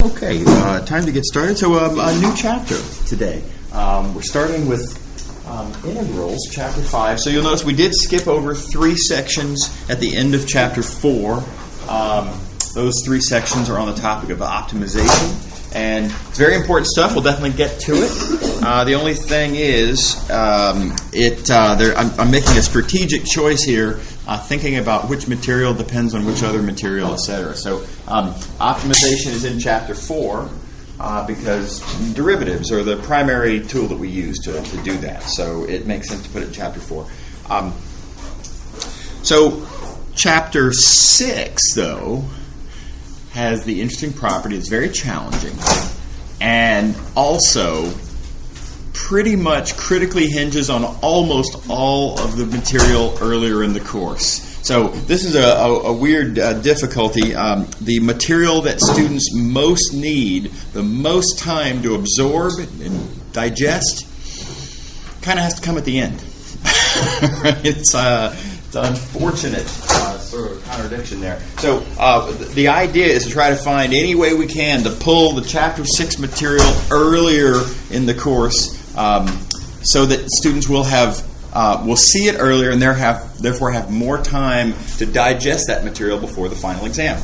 Okay, time to get started. So a new chapter today. We're starting with integrals, chapter 5. So you'll notice we did skip over 3 sections at the end of chapter 4. Those 3 sections are on the topic of optimization. And it's very important stuff. We'll definitely get to it. The only thing is, I'm making a strategic choice here, thinking about which material depends on which other material, etc. So optimization is in chapter 4 because derivatives are the primary tool that we use to do that. So it makes sense to put it in chapter 4. So chapter 6, though, has the interesting property. It's very challenging and also pretty much critically hinges on almost all of the material earlier in the course. So this is a weird difficulty. The material that students most need, the most time to absorb and digest, kind of has to come at the end. It's unfortunate sort of contradiction there. So the idea is to try to find any way we can to pull the chapter 6 material earlier in the course, so that students will see it earlier and therefore have more time to digest that material before the final exam.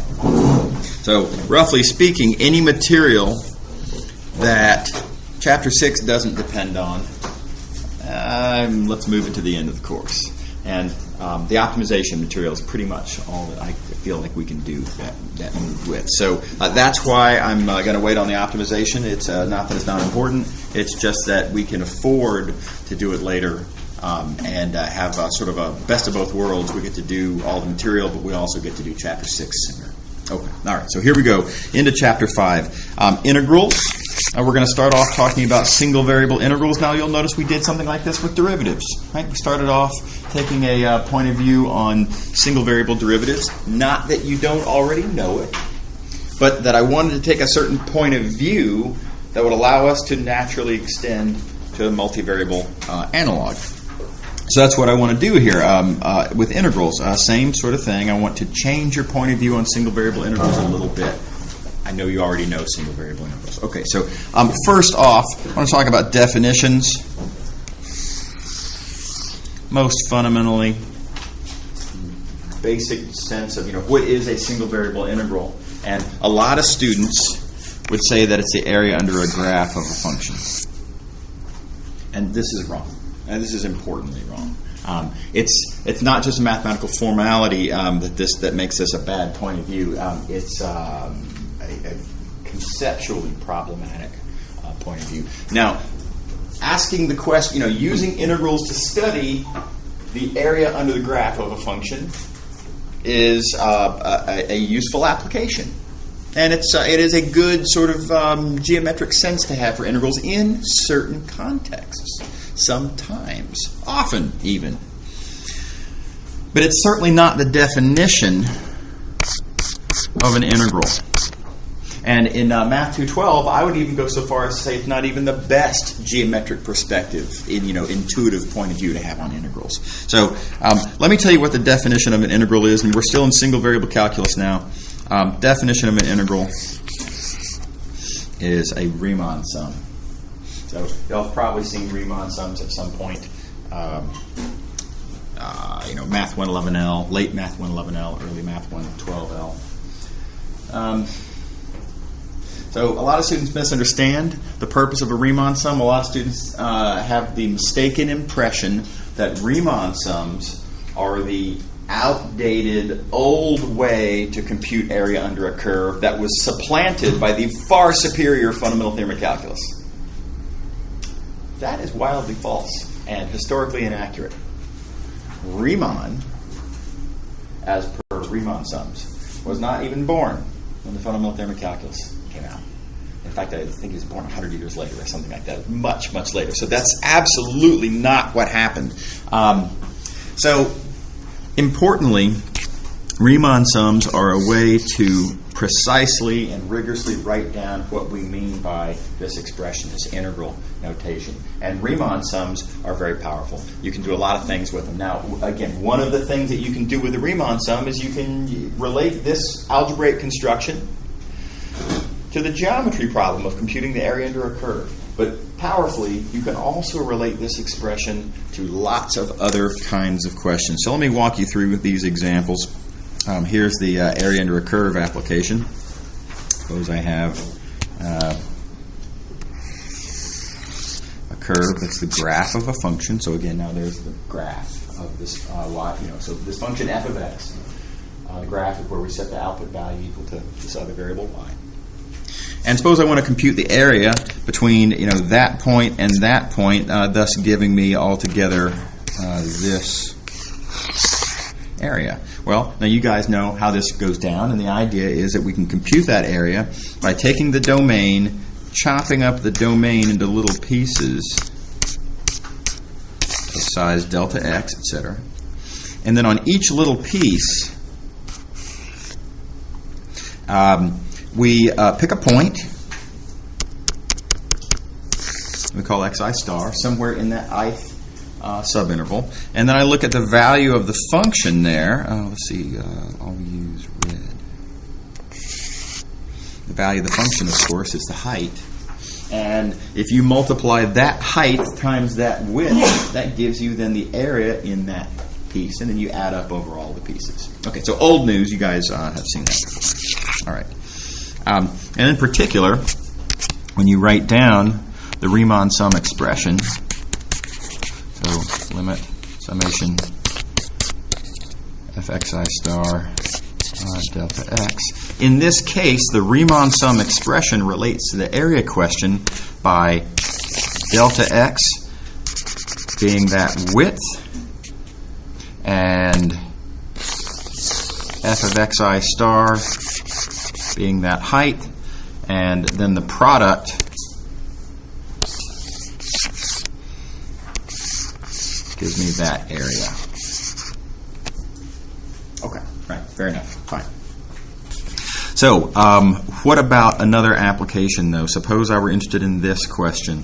So roughly speaking, any material that chapter 6 doesn't depend on, let's move it to the end of the course. And the optimization material is pretty much all that I feel like we can do that move with. So that's why I'm going to wait on the optimization. It's not that it's not important. It's just that we can afford to do it later and have sort of a best of both worlds. We get to do all the material, but we also get to do chapter 6 sooner. Okay. All right. So here we go into chapter 5. Integrals. We're going to start off talking about single variable integrals. Now you'll notice we did something like this with derivatives. Right? We started off taking a point of view on single variable derivatives. Not that you don't already know it, but that I wanted to take a certain point of view that would allow us to naturally extend to a multivariable analog. So that's what I want to do here with integrals. Same sort of thing. I want to change your point of view on single variable integrals a little bit. I know you already know single variable integrals. Okay, so first off, I want to talk about definitions. Most fundamentally, basic sense of what is a single variable integral. And a lot of students would say that it's the area under a graph of a function. And this is wrong. And this is importantly wrong. It's not just a mathematical formality that makes this a bad point of view. It's a conceptually problematic point of view. Now, asking the question, using integrals to study the area under the graph of a function is a useful application. And it is a good sort of geometric sense to have for integrals in certain contexts. Sometimes, often even. But it's certainly not the definition of an integral. And in Math 212, I would even go so far as to say it's not even the best geometric perspective, intuitive point of view to have on integrals. So let me tell you what the definition of an integral is, and we're still in single variable calculus now. Definition of an integral is a Riemann sum. So y'all have probably seen Riemann sums at some point. Math 111L, late Math 111L, early Math 112L. So a lot of students misunderstand the purpose of a Riemann sum. A lot of students have the mistaken impression that Riemann sums are the outdated, old way to compute area under a curve that was supplanted by the far superior fundamental theorem of calculus. That is wildly false and historically inaccurate. Riemann, as per Riemann sums, was not even born when the fundamental theorem of calculus came out. In fact, I think he was born 100 years later or something like that. Much, much later. So that's absolutely not what happened. So, importantly, Riemann sums are a way to precisely and rigorously write down what we mean by this expression, this integral notation. And Riemann sums are very powerful. You can do a lot of things with them. Now, again, one of the things that you can do with the Riemann sum is you can relate this algebraic construction to the geometry problem of computing the area under a curve. But powerfully, you can also relate this expression to lots of other kinds of questions. So let me walk you through these examples. Here's the area under a curve application. Suppose I have a curve that's the graph of a function. So again, now there's the graph of this y. So this function f of x. The graph is where we set the output value equal to this other variable y. And suppose I want to compute the area between that point and that point, thus giving me altogether this area. Well, now you guys know how this goes down, and the idea is that we can compute that area by taking the domain, chopping up the domain into little pieces of size delta x, etc. And then on each little piece, we pick a point, we call xi star, somewhere in that ith subinterval, and then I look at the value of the function there. Let's see, I'll use red. The value of the function, of course, is the height. And if you multiply that height times that width, that gives you then the area in that piece, and then you add up over all the pieces. Okay, so old news, you guys have seen that before. All right. And in particular, when you write down the Riemann Sum Expression, so limit summation fxi star delta x. In this case, the Riemann Sum Expression relates to the area question by delta x being that width and f of xi star being that height, and then the product gives me that area. Okay, right, fair enough, fine. So, what about another application, though? Suppose I were interested in this question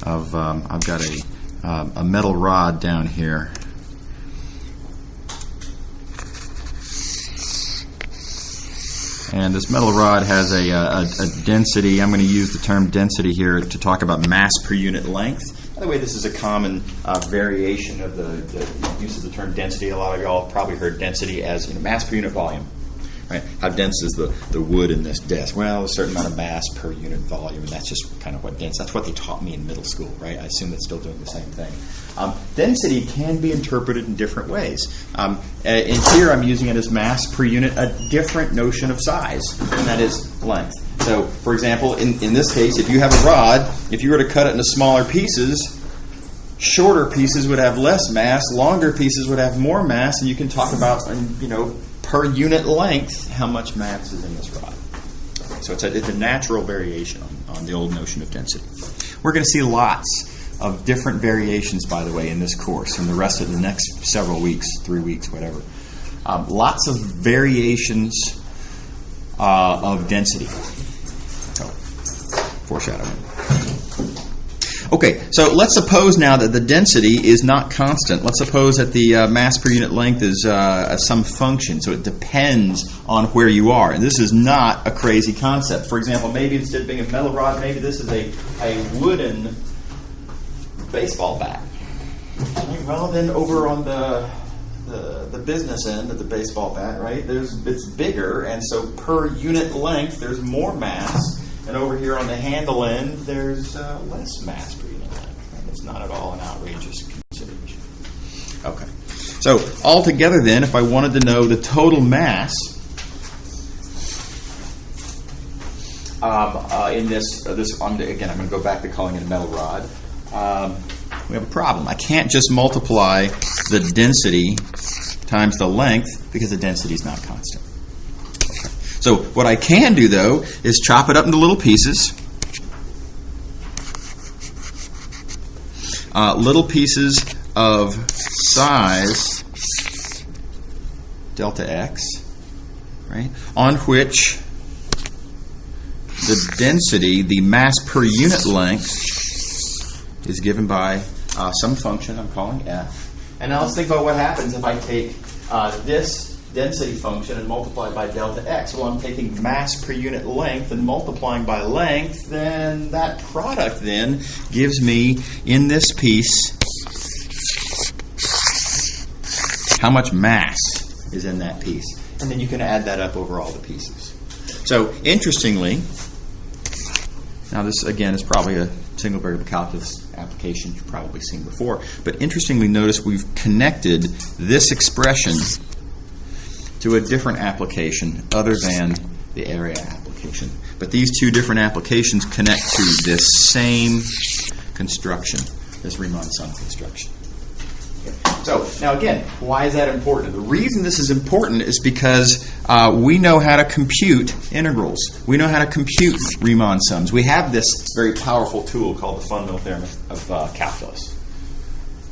of, I've got a metal rod down here. And this metal rod has a density. I'm going to use the term density here to talk about mass per unit length. By the way, this is a common variation of the use of the term density. A lot of y'all have probably heard density as mass per unit volume. Right? How dense is the wood in this desk? Well, a certain amount of mass per unit volume, and that's just kind of what dense. That's what they taught me in middle school, right? I assume that's still doing the same thing. Density can be interpreted in different ways. In here, I'm using it as mass per unit, a different notion of size, and that is length. So, for example, in this case, if you have a rod, if you were to cut it into smaller pieces, shorter pieces would have less mass, longer pieces would have more mass, and you can talk about, per unit length, how much mass is in this rod. Okay, so it's a natural variation on the old notion of density. We're going to see lots of different variations, by the way, in this course, in the rest of the next several weeks, 3 weeks, whatever. Lots of variations of density. So, foreshadowing. Okay, so let's suppose now that the density is not constant. Let's suppose that the mass per unit length is some function, so it depends on where you are. And this is not a crazy concept. For example, maybe instead of being a metal rod, maybe this is a wooden baseball bat. Well, then over on the business end of the baseball bat, right, it's bigger, and so per unit length, there's more mass. And over here on the handle end, there's less mass per unit length. And it's not at all an outrageous consideration. Okay. So altogether then, if I wanted to know the total mass in this again, I'm going to go back to calling it a metal rod. We have a problem. I can't just multiply the density times the length because the density is not constant. So what I can do, though, is chop it up into little pieces. Little pieces of size delta x, right, on which the density, the mass per unit length, is given by some function I'm calling f. And now let's think about what happens if I take this density function and multiply by delta x. Well, I'm taking mass per unit length and multiplying by length, then that product then gives me, in this piece, how much mass is in that piece. And then you can add that up over all the pieces. So, interestingly, now this, again, is probably a single variable calculus application you've probably seen before, but interestingly, notice we've connected this expression to a different application other than the area application. But these two different applications connect to this same construction, this Riemann sum construction. So, now again, why is that important? The reason this is important is because we know how to compute integrals. We know how to compute Riemann sums. We have this very powerful tool called the fundamental theorem of calculus.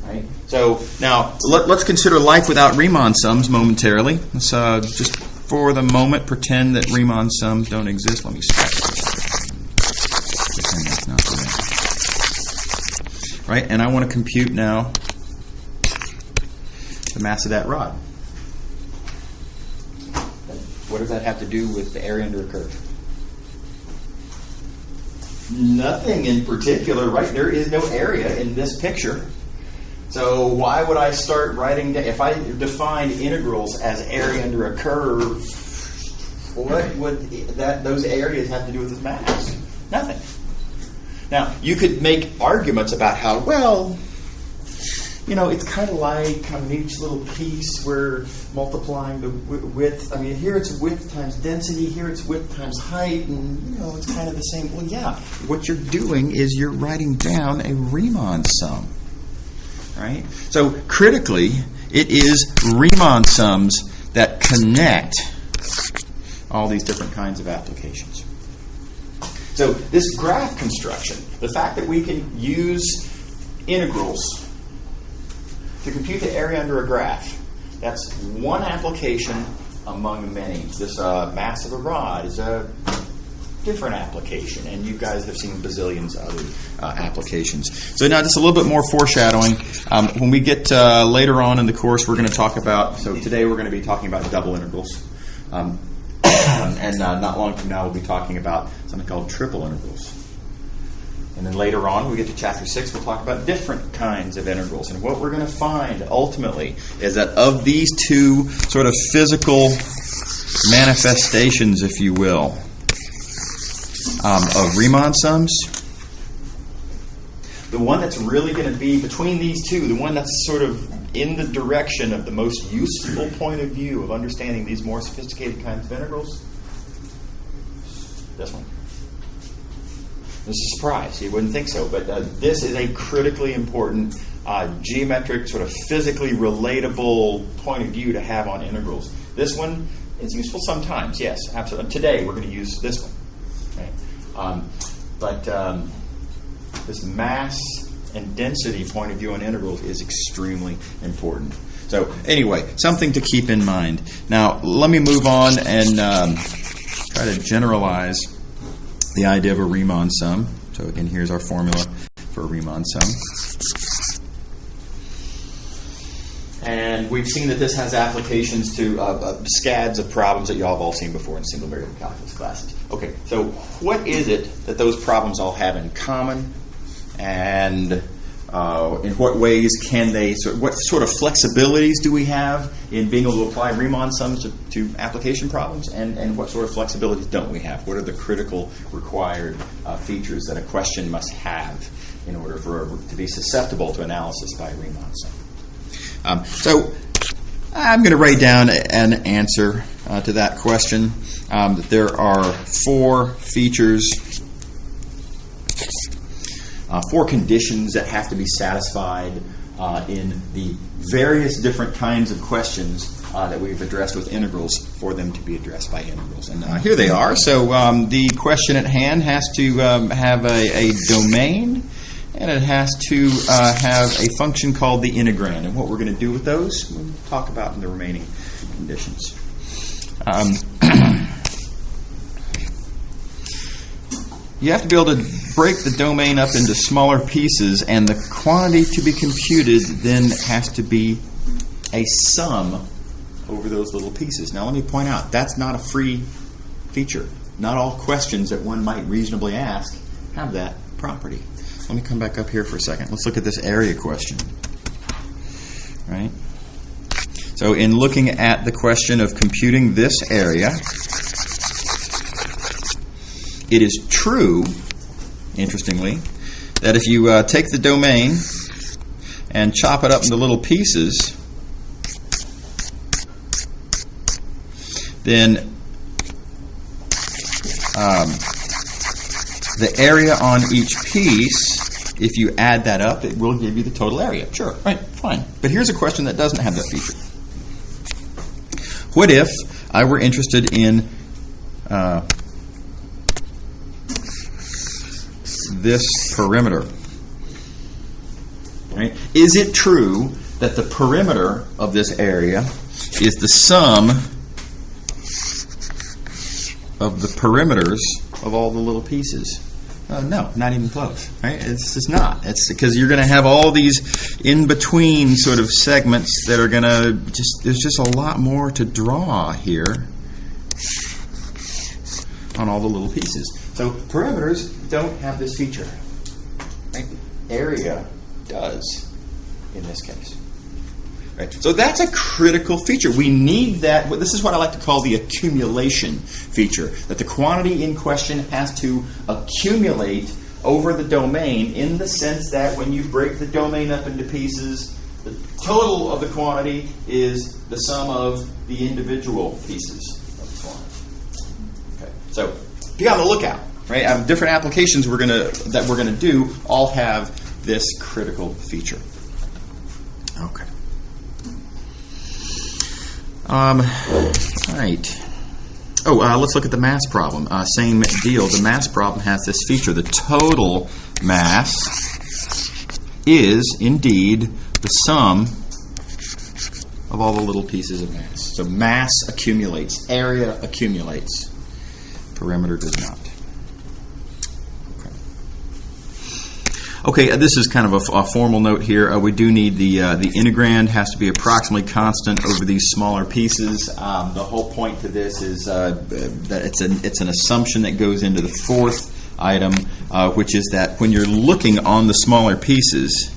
Right? So, now, let's consider life without Riemann sums momentarily. Let's just, for the moment, pretend that Riemann sums don't exist. Let me scratch this. Pretend that's not there. Right? And I want to compute now the mass of that rod. What does that have to do with the area under a curve? Nothing in particular, right? There is no area in this picture. So why would I start writing down, if I define integrals as area under a curve, what would those areas have to do with this mass? Nothing. Now, you could make arguments about how, well, you know, it's kind of like on each little piece we're multiplying the width. I mean, here it's width times density, here it's width times height, and, you know, it's kind of the same. Well, yeah, what you're doing is you're writing down a Riemann sum, right? So, critically, it is Riemann sums that connect all these different kinds of applications. So, this graph construction, the fact that we can use integrals to compute the area under a graph, that's one application among many. This mass of a rod is a different application, and you guys have seen bazillions of other applications. So now just a little bit more foreshadowing. When we get later on in the course, we're going to talk about, so today we're going to be talking about double integrals. And not long from now we'll be talking about something called triple integrals. And then later on, when we get to Chapter 6, we'll talk about different kinds of integrals. And what we're going to find, ultimately, is that of these two sort of physical manifestations, if you will, of Riemann sums, the one that's really going to be between these two, the one that's sort of in the direction of the most useful point of view of understanding these more sophisticated kinds of integrals, this one. This is a surprise. You wouldn't think so. But this is a critically important geometric, sort of physically relatable point of view to have on integrals. This one is useful sometimes, yes, absolutely. Today we're going to use this one. Okay? This mass and density point of view on integrals is extremely important. So anyway, something to keep in mind. Now, let me move on and try to generalize the idea of a Riemann sum. So again, here's our formula for a Riemann sum. And we've seen that this has applications to scads of problems that you all have all seen before in single variable calculus classes. Okay, so what is it that those problems all have in common? And in what ways can they, what sort of flexibilities do we have in being able to apply Riemann sums to application problems? And what sort of flexibilities don't we have? What are the critical required features that a question must have in order for it to be susceptible to analysis by a Riemann sum? So I'm going to write down an answer to that question. That there are four features, four conditions that have to be satisfied in the various different kinds of questions that we've addressed with integrals for them to be addressed by integrals. And here they are. So the question at hand has to have a domain, and it has to have a function called the integrand. And what we're going to do with those, we'll talk about in the remaining conditions. You have to be able to break the domain up into smaller pieces, and the quantity to be computed then has to be a sum over those little pieces. Now let me point out, that's not a free feature. Not all questions that one might reasonably ask have that property. Let me come back up here for a second. Let's look at this area question. Right? So in looking at the question of computing this area, it is true, interestingly, that if you take the domain and chop it up into little pieces, then the area on each piece, if you add that up, it will give you the total area. Sure, right, fine. But here's a question that doesn't have that feature. What if I were interested in this perimeter? Right? Is it true that the perimeter of this area is the sum of the perimeters of all the little pieces? No, not even close. Right? It's just not. It's because you're going to have all these in-between sort of segments that are going to there's just a lot more to draw here on all the little pieces. So perimeters don't have this feature. Right? Area does in this case. Right. So that's a critical feature. We need that. This is what I like to call the accumulation feature, that the quantity in question has to accumulate over the domain in the sense that when you break the domain up into pieces, the total of the quantity is the sum of the individual pieces of the quantity. Okay. So be on the lookout. Right? Different applications that we're gonna do all have this critical feature. Okay. Right. Oh, let's look at the mass problem. Same deal. The mass problem has this feature. The total mass is indeed the sum of all the little pieces of mass. So mass accumulates. Area accumulates. Perimeter does not. Okay, this is kind of a formal note here. We do need the integrand has to be approximately constant over these smaller pieces. The whole point to this is that it's an assumption that goes into the fourth item, which is that when you're looking on the smaller pieces,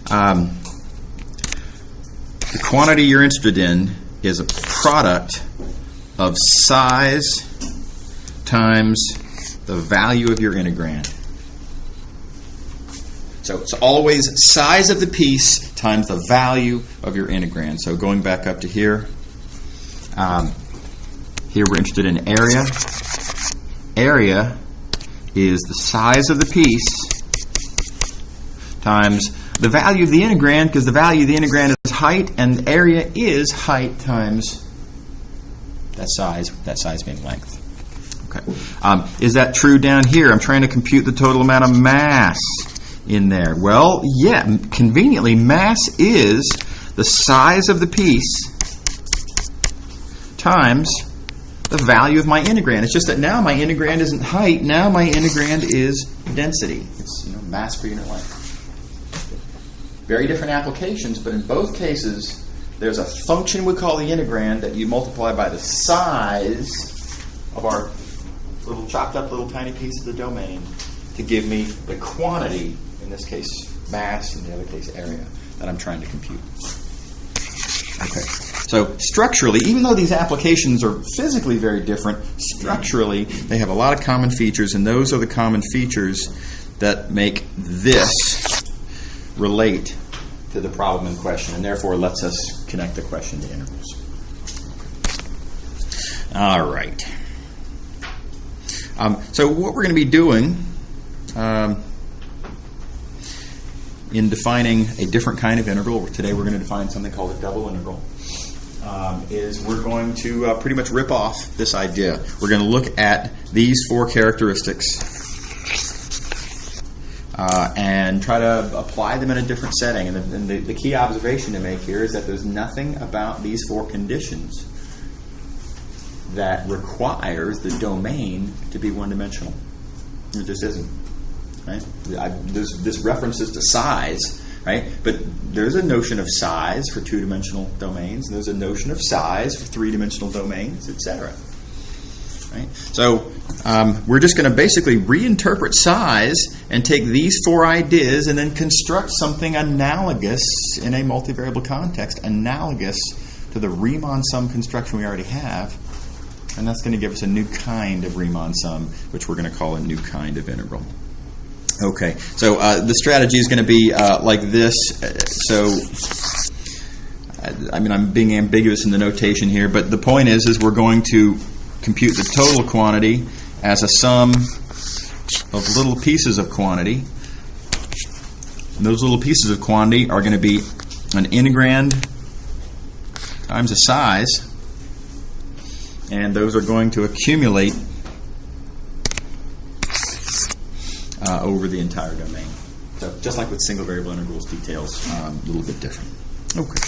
the quantity you're interested in is a product of size times the value of your integrand. So it's always size of the piece times the value of your integrand. So going back up to here, here we're interested in area. Area is the size of the piece times the value of the integrand, because the value of the integrand is height, and area is height times that size being length. Okay. Is that true down here? I'm trying to compute the total amount of mass in there. Well, yeah, conveniently, mass is the size of the piece times the value of my integrand. It's just that now my integrand isn't height. Now my integrand is density. It's mass per unit length. Very different applications, but in both cases, there's a function we call the integrand that you multiply by the size of our little chopped up little tiny piece of the domain to give me the quantity, in this case mass, in the other case area, that I'm trying to compute. Okay, so structurally, even though these applications are physically very different, structurally they have a lot of common features, and those are the common features that make this relate to the problem in question, and therefore lets us connect the question to intervals. All right. So what we're going to be doing in defining a different kind of integral, today we're going to define something called a double integral, is we're going to pretty much rip off this idea. We're going to look at these four characteristics and try to apply them in a different setting. And the key observation to make here is that there's nothing about these four conditions that requires the domain to be one-dimensional. It just isn't. Right? This references to size. right? But there's a notion of size for two-dimensional domains, and there's a notion of size for three-dimensional domains, etc. Right? So we're just going to basically reinterpret size and take these four ideas and then construct something analogous in a multivariable context, analogous to the Riemann sum construction we already have, and that's going to give us a new kind of Riemann sum, which we're going to call a new kind of integral. Okay, so the strategy is going to be like this. I mean, I'm being ambiguous in the notation here, but the point is we're going to compute the total quantity as a sum of little pieces of quantity. And those little pieces of quantity are going to be an integrand times a size, and those are going to accumulate over the entire domain. So just like with single variable integrals, details a little bit different. Okay.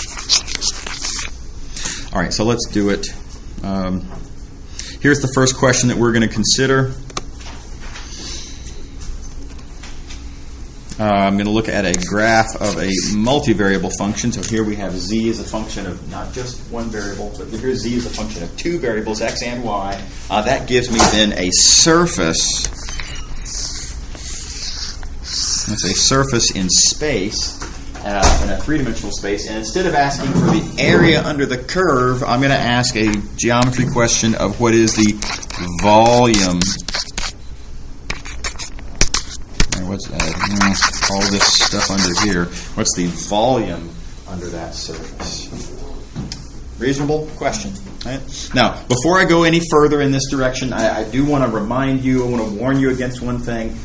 All right, so let's do it. Here's the first question that we're going to consider. I'm going to look at a graph of a multivariable function. So here we have z as a function of not just one variable, but here's z as a function of two variables, x and y. That gives me then a surface. That's a surface in space, in a three-dimensional space. And instead of asking for the area under the curve, I'm going to ask a geometry question of what is the volume. What's that? All this stuff under here. What's the volume under that surface? Reasonable question. Right? Now, before I go any further in this direction, I do want to remind you, I want to warn you against one thing.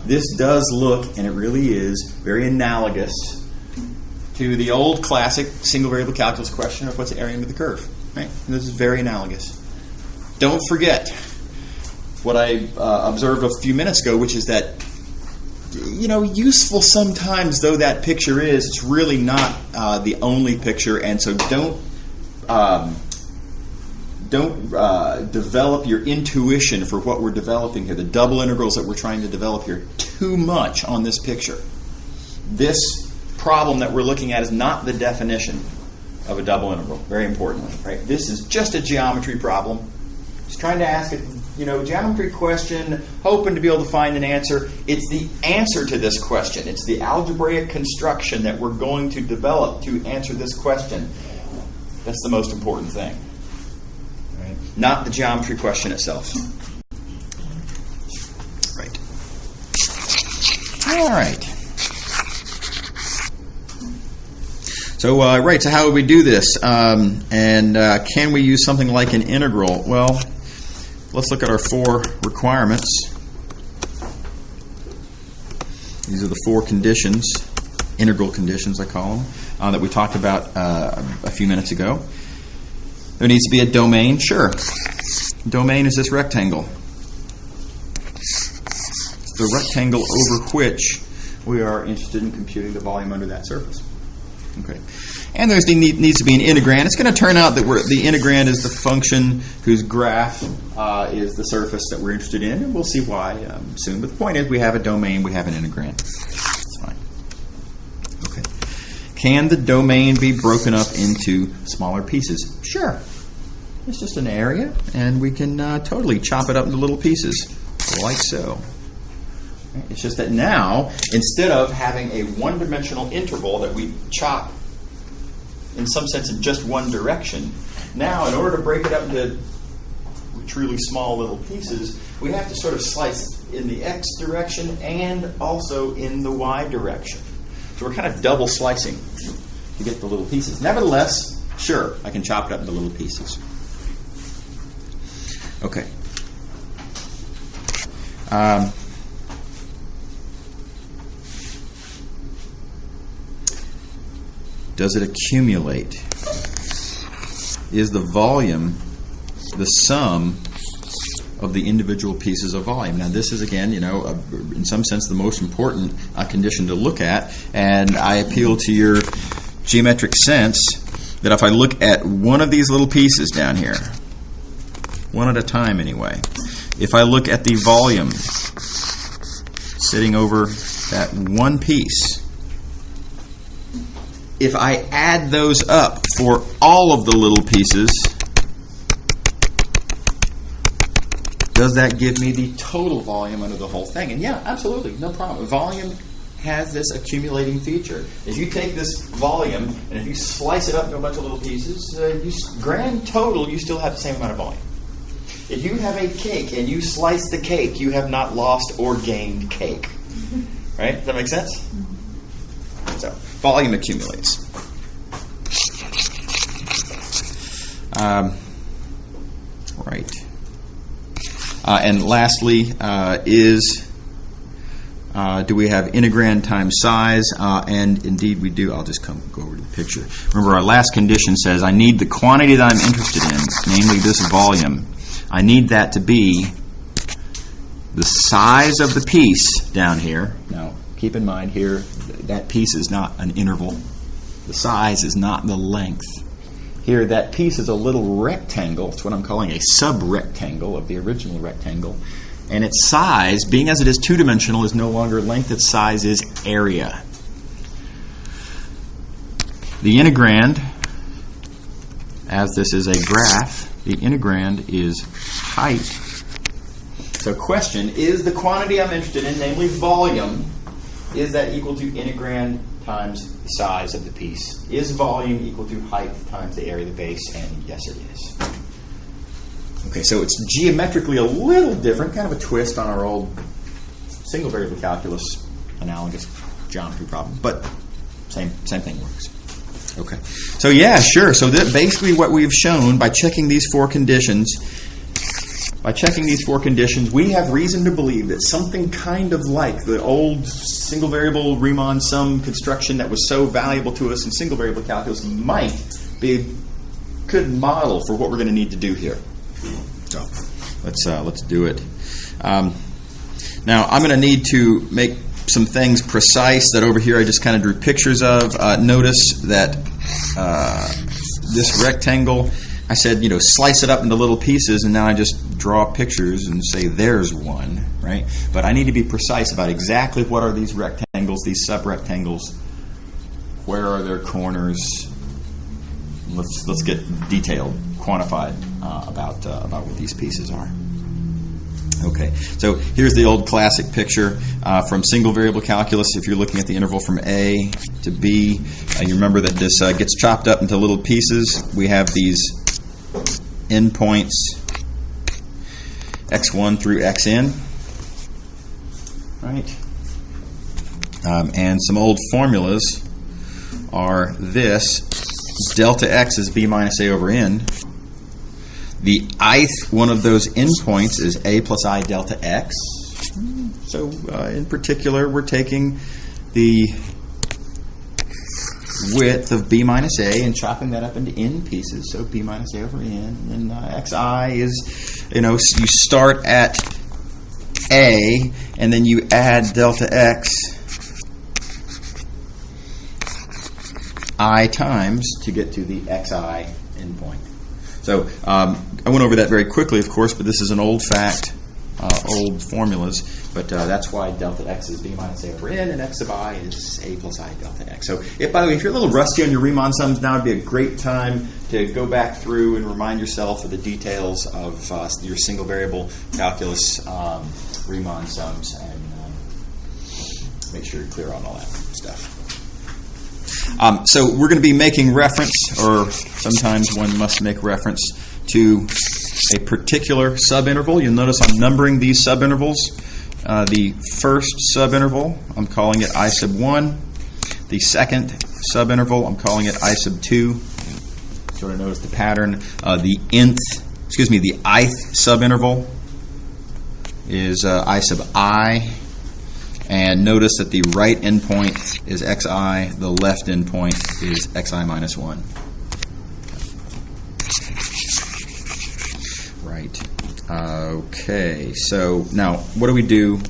This does look, and it really is, very analogous to the old classic single variable calculus question of what's the area under the curve. Right? This is very analogous. Don't forget what I observed a few minutes ago, which is that, you know, useful sometimes though that picture is, it's really not the only picture, and so don't develop your intuition for what we're developing here, the double integrals that we're trying to develop here, too much on this picture. This problem that we're looking at is not the definition of a double integral, very importantly. Right? This is just a geometry problem. Just trying to ask a geometry question, hoping to be able to find an answer. It's the answer to this question. It's the algebraic construction that we're going to develop to answer this question. That's the most important thing. Right? Not the geometry question itself. Right. All right. So, so how would we do this? Can we use something like an integral? Well, let's look at our four requirements. These are the four conditions, integral conditions I call them, that we talked about a few minutes ago. There needs to be a domain, sure. Domain is this rectangle. It's the rectangle over which we are interested in computing the volume under that surface. Okay. And there needs to be an integrand. It's going to turn out that the integrand is the function whose graph is the surface that we're interested in, and we'll see why soon. But the point is, we have a domain, we have an integrand. That's fine. Okay. Can the domain be broken up into smaller pieces? Sure. It's just an area, and we can totally chop it up into little pieces, like so. It's just that now, instead of having a one-dimensional interval that we chop in some sense in just one direction, now in order to break it up into truly small little pieces, we have to sort of slice in the x direction and also in the y direction. So we're kind of double slicing to get the little pieces. Nevertheless, sure, I can chop it up into little pieces. Okay. Does it accumulate? Is the volume the sum of the individual pieces of volume? Now, this is, again, in some sense, the most important condition to look at, and I appeal to your geometric sense that if I look at one of these little pieces down here, one at a time anyway, if I look at the volume sitting over that one piece, if I add those up for all of the little pieces, does that give me the total volume under the whole thing? And yeah, absolutely, no problem. Volume has this accumulating feature. If you take this volume and if you slice it up into a bunch of little pieces, grand total, you still have the same amount of volume. If you have a cake and you slice the cake, you have not lost or gained cake. Right? Does that make sense? So, volume accumulates. Right. And lastly, do we have integrand times size? And indeed we do. I'll just go over to the picture. Remember, our last condition says I need the quantity that I'm interested in, namely this volume. I need that to be the size of the piece down here. Now, keep in mind here, that piece is not an interval. The size is not the length. Here, that piece is a little rectangle. It's what I'm calling a sub-rectangle of the original rectangle. And its size, being as it is two-dimensional, is no longer length. Its size is area. The integrand, as this is a graph, the integrand is height. So question, is the quantity I'm interested in, namely volume, is that equal to integrand times the size of the piece? Is volume equal to height times the area of the base? And yes, it is. Okay, so it's geometrically a little different, kind of a twist on our old single variable calculus analogous geometry problem, but same thing works. Okay, so yeah, sure. So that basically what we've shown by checking these four conditions, we have reason to believe that something kind of like the old single variable Riemann sum construction that was so valuable to us in single variable calculus might be a good model for what we're going to need to do here. So let's do it. Now I'm going to need to make some things precise that over here I just kind of drew pictures of. Notice that this rectangle, I said, slice it up into little pieces, and now I just draw pictures and say there's one, right? But I need to be precise about exactly what are these rectangles, these sub-rectangles, where are their corners. Let's get detailed, quantified about what these pieces are. Okay, so here's the old classic picture from single variable calculus. If you're looking at the interval from A to B, you remember that this gets chopped up into little pieces. We have these endpoints x1 through xn, right? And some old formulas are this: delta x is b minus a over n. The ith one of those endpoints is a plus I delta x. So in particular, we're taking the width of b minus a and chopping that up into n pieces. So b minus a over n. And xi is, you start at a and then you add delta x I times to get to the xi endpoint. So I went over that very quickly, of course, but this is an old fact, old formulas. But that's why delta x is b minus a over n, and x of I is a plus I delta x. So, by the way, if you're a little rusty on your Riemann sums, now would be a great time to go back through and remind yourself of the details of your single variable calculus Riemann sums, and make sure you're clear on all that stuff. So we're going to be making reference, or sometimes one must make reference to a particular subinterval. You'll notice I'm numbering these subintervals. The first subinterval, I'm calling it I sub 1. The second subinterval, I'm calling it I sub 2. Sort of notice the pattern. The ith subinterval is I sub I. And notice that the right endpoint is xi, the left endpoint is xi minus 1. Right. Okay, so now what do we do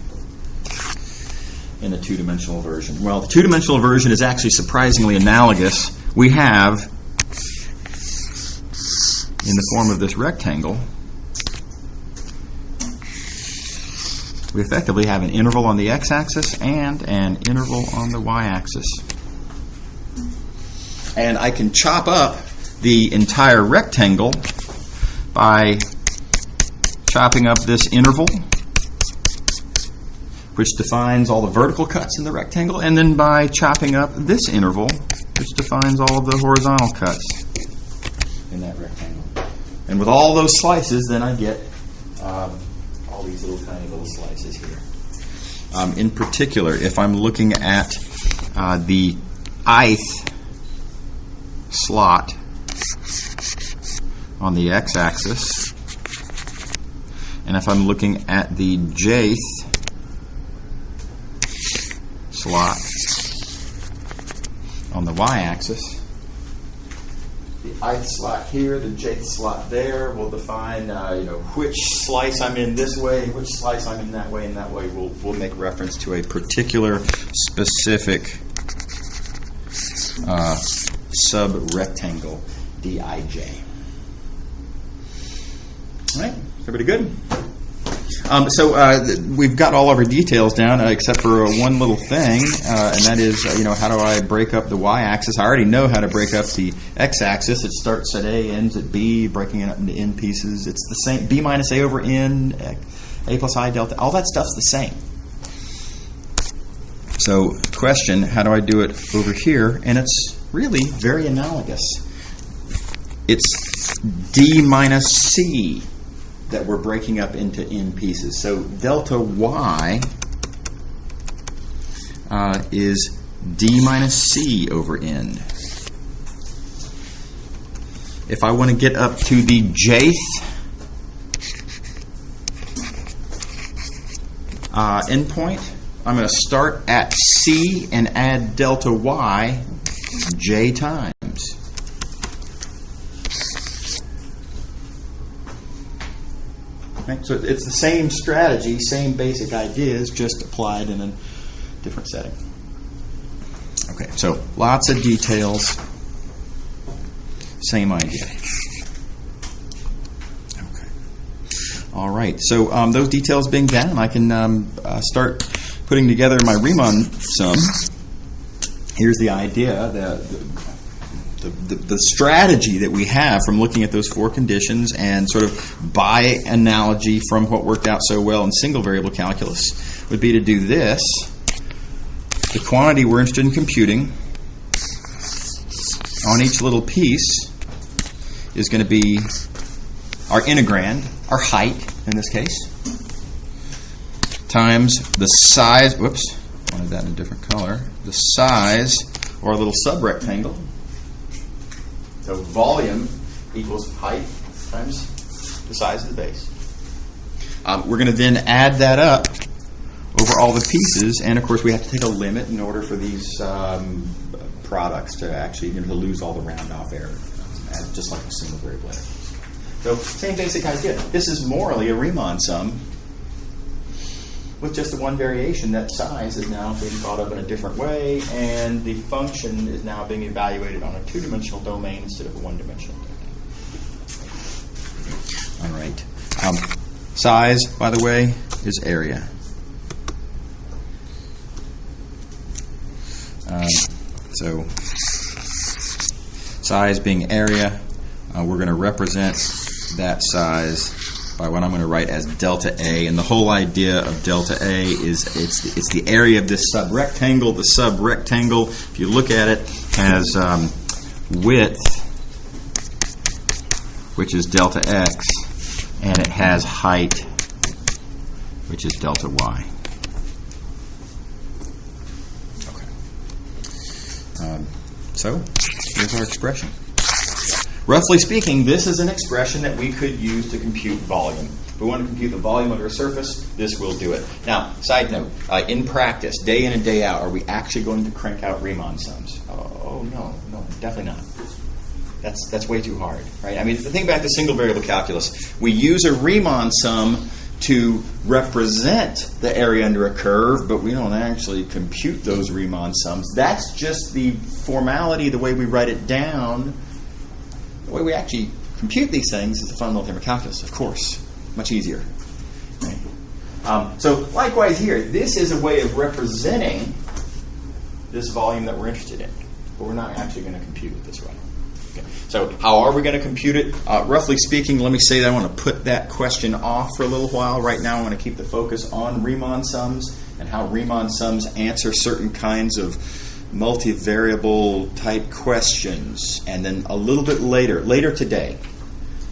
in the two-dimensional version? Well, the two-dimensional version is actually surprisingly analogous. We have, in the form of this rectangle, we effectively have an interval on the x-axis and an interval on the y-axis. And I can chop up the entire rectangle by chopping up this interval, which defines all the vertical cuts in the rectangle, and then by chopping up this interval, which defines all of the horizontal cuts in that rectangle. And with all those slices, then I get all these little tiny little slices here. In particular, if I'm looking at the ith slot on the x-axis, and if I'm looking at the jth slot on the y-axis, the ith slot here, the jth slot there will define which slice I'm in this way, which slice I'm in that way, and that way we'll make reference to a particular specific sub-rectangle dij. All right, everybody good? So we've got all of our details down except for one little thing, and that is, how do I break up the y-axis? I already know how to break up the x-axis. It starts at A, ends at B, breaking it up into n pieces. It's the same, b minus a over n, a plus I delta, all that stuff's the same. So question, how do I do it over here? And it's really very analogous. It's d minus c that we're breaking up into n pieces. So delta y is d minus c over n. If I want to get up to the jth endpoint, I'm going to start at c and add delta y j times. So it's the same strategy, same basic ideas, just applied in a different setting. Okay, so lots of details, same idea. Okay. All right, so those details being down, I can start putting together my Riemann sum. Here's the idea, the strategy that we have from looking at those four conditions and sort of by analogy from what worked out so well in single variable calculus would be to do this. The quantity we're interested in computing on each little piece is going to be our integrand, our height in this case, times the size, whoops, wanted that in a different color, the size or a little subrectangle. So volume equals height times the size of the base. We're going to then add that up over all the pieces, and of course we have to take a limit in order for these products to actually to lose all the round off error, just like a single variable error. So same basic idea. This is morally a Riemann sum with just the one variation that size is now being thought of in a different way, and the function is now being evaluated on a two-dimensional domain instead of a one-dimensional domain. All right. Size, by the way, is area. So size being area, we're going to represent that size by what I'm going to write as delta A, and the whole idea of delta A is it's the area of this subrectangle. The subrectangle, if you look at it, has width, which is delta X, and it has height, which is delta Y. Okay. So here's our expression. Roughly speaking, this is an expression that we could use to compute volume. If we want to compute the volume under a surface, this will do it. Now, side note, in practice, day in and day out, are we actually going to crank out Riemann sums? Oh, no, definitely not. That's way too hard, right? I mean, if you think back to single variable calculus, we use a Riemann sum to represent the area under a curve, but we don't actually compute those Riemann sums. That's just the formality, the way we write it down. The way we actually compute these things is the fundamental theorem of calculus, of course. Much easier. Right? So likewise here, this is a way of representing this volume that we're interested in. but we're not actually going to compute it this way. Okay. So how are we going to compute it? Roughly speaking, let me say that I want to put that question off for a little while. Right now I want to keep the focus on Riemann sums and how Riemann sums answer certain kinds of multivariable type questions. And then a little bit later today,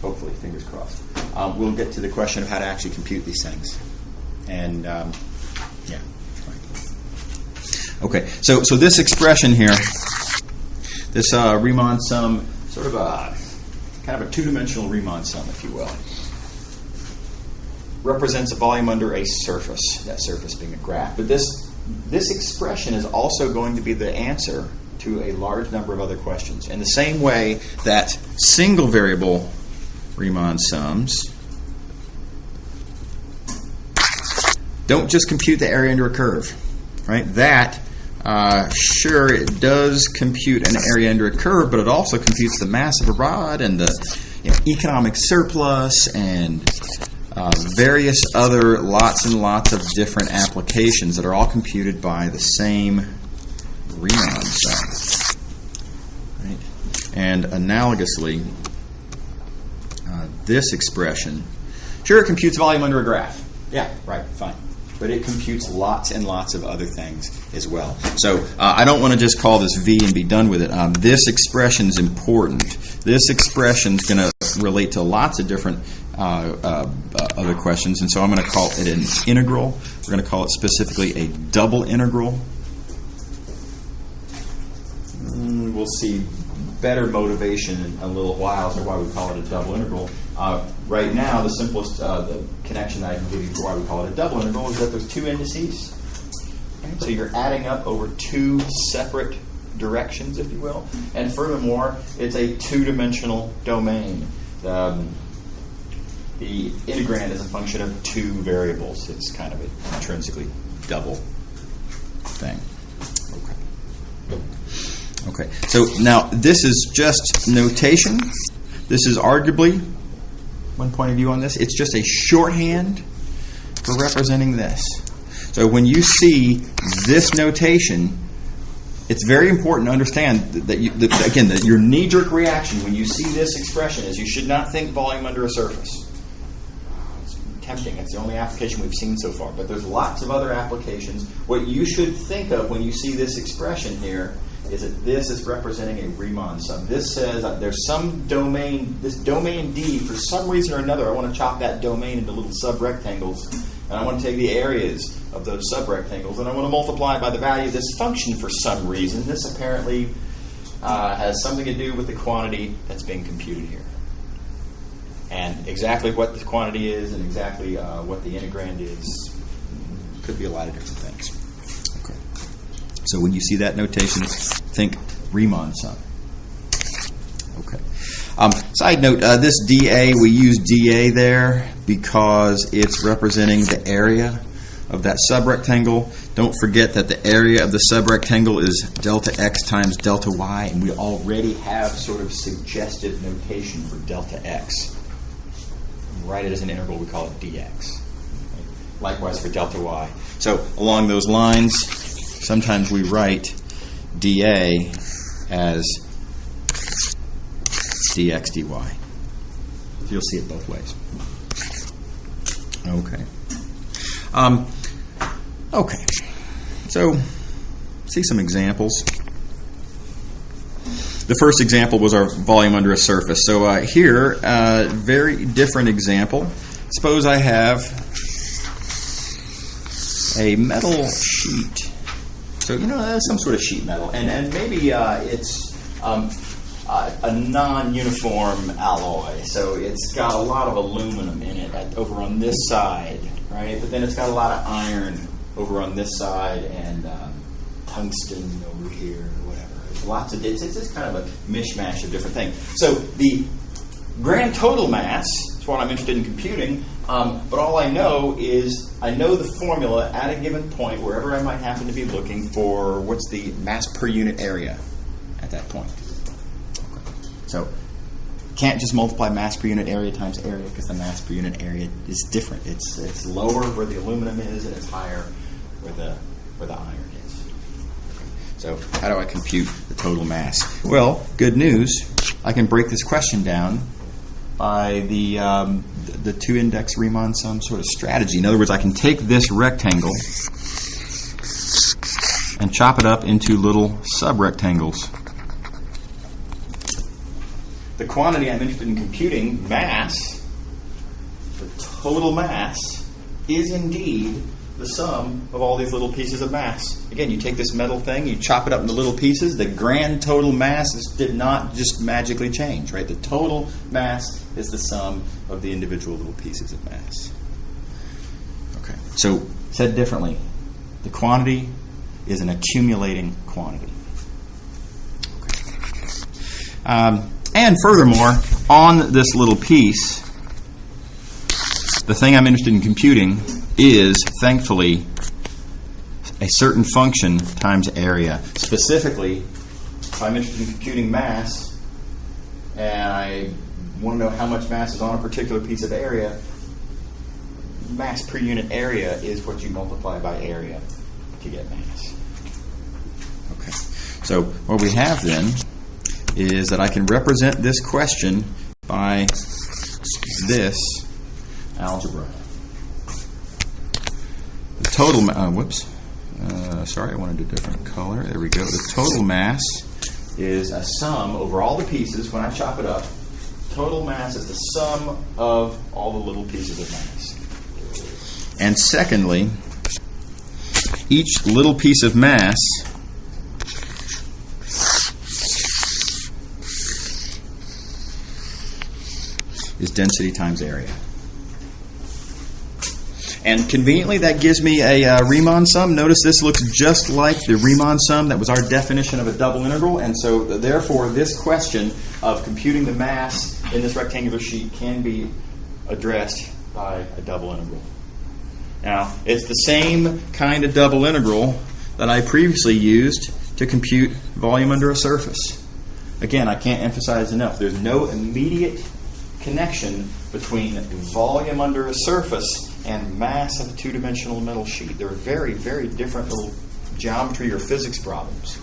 hopefully, fingers crossed, we'll get to the question of how to actually compute these things. And yeah. Okay, so this expression here, this Riemann sum, sort of kind of a two-dimensional Riemann sum, if you will, represents a volume under a surface, that surface being a graph. But this expression is also going to be the answer to a large number of other questions. In the same way that single variable Riemann sums don't just compute the area under a curve, right? That, sure, it does compute an area under a curve, but it also computes the mass of a rod and the economic surplus and various other lots and lots of different applications that are all computed by the same Riemann sum. Right? And analogously, this expression, sure, it computes volume under a graph. Yeah, right, fine. But it computes lots and lots of other things as well. So I don't want to just call this V and be done with it. This expression is important. This expression is going to relate to lots of different other questions, and so I'm going to call it an integral. We're going to call it specifically a double integral. We'll see better motivation in a little while as to why we call it a double integral. Right now, the simplest the connection that I can give you for why we call it a double integral is that there's two indices. Okay? So you're adding up over two separate directions, if you will. And furthermore, it's a two-dimensional domain. The integrand is a function of two variables. It's kind of an intrinsically double thing. Okay, so now this is just notation. This is arguably, one point of view on this, it's just a shorthand for representing this. So when you see this notation, it's very important to understand that, that your knee-jerk reaction when you see this expression is you should not think volume under a surface. It's tempting. It's the only application we've seen so far. But there's lots of other applications. What you should think of when you see this expression here is that this is representing a Riemann sum. This says there's some domain, this domain D, for some reason or another, I want to chop that domain into little subrectangles, and I want to take the areas of those subrectangles, and I want to multiply by the value of this function for some reason. This apparently has something to do with the quantity that's being computed here. And exactly what the quantity is and exactly what the integrand is could be a lot of different things. So when you see that notation, think Riemann sum. Okay. Side note, this dA, we use dA there because it's representing the area of that subrectangle. Don't forget that the area of the subrectangle is delta x times delta y, and we already have sort of suggestive notation for delta x. We write it as an integral, we call it dx. Likewise for delta y. So along those lines, sometimes we write dA as dx dy. So you'll see it both ways. Okay. Okay. So, see some examples. The first example was our volume under a surface. So here, very different example. Suppose I have a metal sheet. So, some sort of sheet metal. And maybe it's a non-uniform alloy. So it's got a lot of aluminum in it over on this side, right? But then it's got a lot of iron over on this side and tungsten over here or whatever. Lots of it's just kind of a mishmash of different things. So the grand total mass is what I'm interested in computing, but all I know is I know the formula at a given point, wherever I might happen to be looking for what's the mass per unit area at that point. Okay. So can't just multiply mass per unit area times area because the mass per unit area is different. It's lower where the aluminum is and it's higher where the iron is. So how do I compute the total mass? Well, good news. I can break this question down by the two-index Riemann sum sort of strategy. In other words, I can take this rectangle and chop it up into little sub-rectangles. The quantity I'm interested in computing, mass, the total mass, is indeed the sum of all these little pieces of mass. Again, you take this metal thing, you chop it up into little pieces, the grand total mass did not just magically change, right? The total mass is the sum of the individual little pieces of mass. Okay, so said differently, the quantity is an accumulating quantity. Okay. And furthermore, on this little piece, the thing I'm interested in computing is, thankfully, a certain function times area. Specifically, if I'm interested in computing mass, and I want to know how much mass is on a particular piece of area, mass per unit area is what you multiply by area to get mass. Okay, so what we have then is that I can represent this question by this algebra. The total, sorry, I wanted a different color. There we go. The total mass is a sum over all the pieces. When I chop it up, total mass is the sum of all the little pieces of mass. And secondly, each little piece of mass is density times area. And conveniently, that gives me a Riemann sum. Notice this looks just like the Riemann sum that was our definition of a double integral. And so, therefore, this question of computing the mass in this rectangular sheet can be addressed by a double integral. Now, it's the same kind of double integral that I previously used to compute volume under a surface. Again, I can't emphasize enough. There's no immediate connection between volume under a surface and mass of a two-dimensional metal sheet. They're very, very different little geometry or physics problems.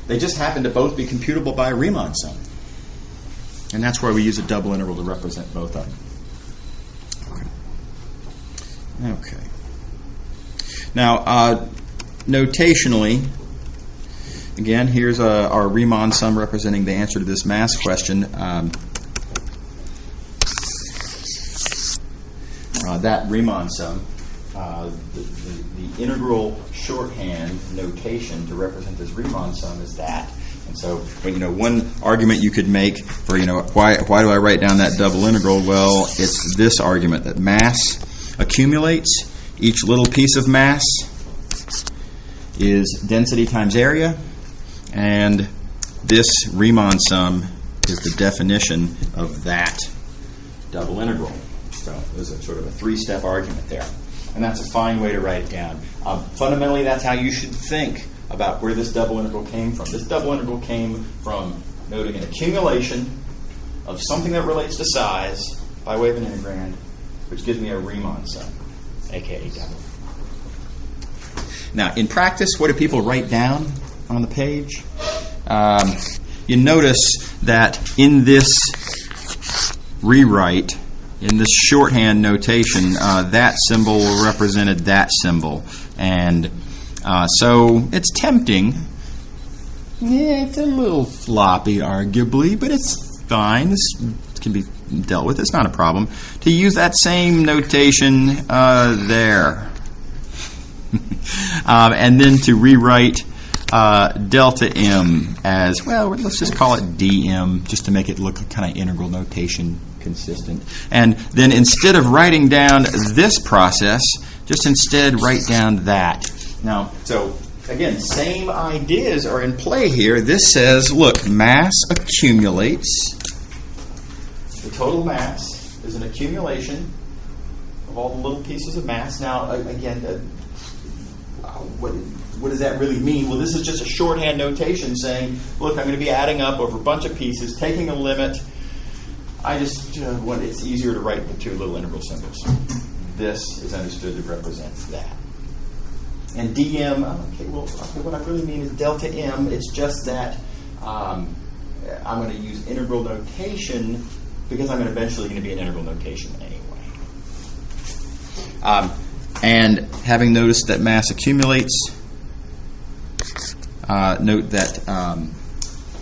They just happen to both be computable by a Riemann sum. And that's why we use a double integral to represent both of them. Okay. Now, notationally, again, here's our Riemann sum representing the answer to this mass question. That Riemann sum, the integral shorthand notation to represent this Riemann sum is that. And so, one argument you could make for, why do I write down that double integral? Well, it's this argument that mass accumulates. Each little piece of mass is density times area. And this Riemann sum is the definition of that double integral. So there's a sort of a three-step argument there. And that's a fine way to write it down. Fundamentally, that's how you should think about where this double integral came from. This double integral came from noting an accumulation of something that relates to size by way of an integrand, which gives me a Riemann sum, aka double. Now, in practice, what do people write down on the page? You notice that in this rewrite, in this shorthand notation, that symbol represented that symbol. And so it's tempting. Yeah, it's a little floppy, arguably, but it's fine. This can be dealt with. It's not a problem. To use that same notation there. And then to rewrite delta m as, well, let's just call it dm, just to make it look kind of integral notation consistent. And then instead of writing down this process, just instead write down that. Now, so again, same ideas are in play here. This says, look, mass accumulates. The total mass is an accumulation of all the little pieces of mass. Now, again, what does that really mean? Well, this is just a shorthand notation saying, look, I'm going to be adding up over a bunch of pieces, taking a limit. I just it's easier to write with two little integral symbols. This is understood to represent that. And dm, what I really mean is delta m. It's just that I'm going to use integral notation because I'm eventually going to be an integral notation anyway. And having noticed that mass accumulates, note that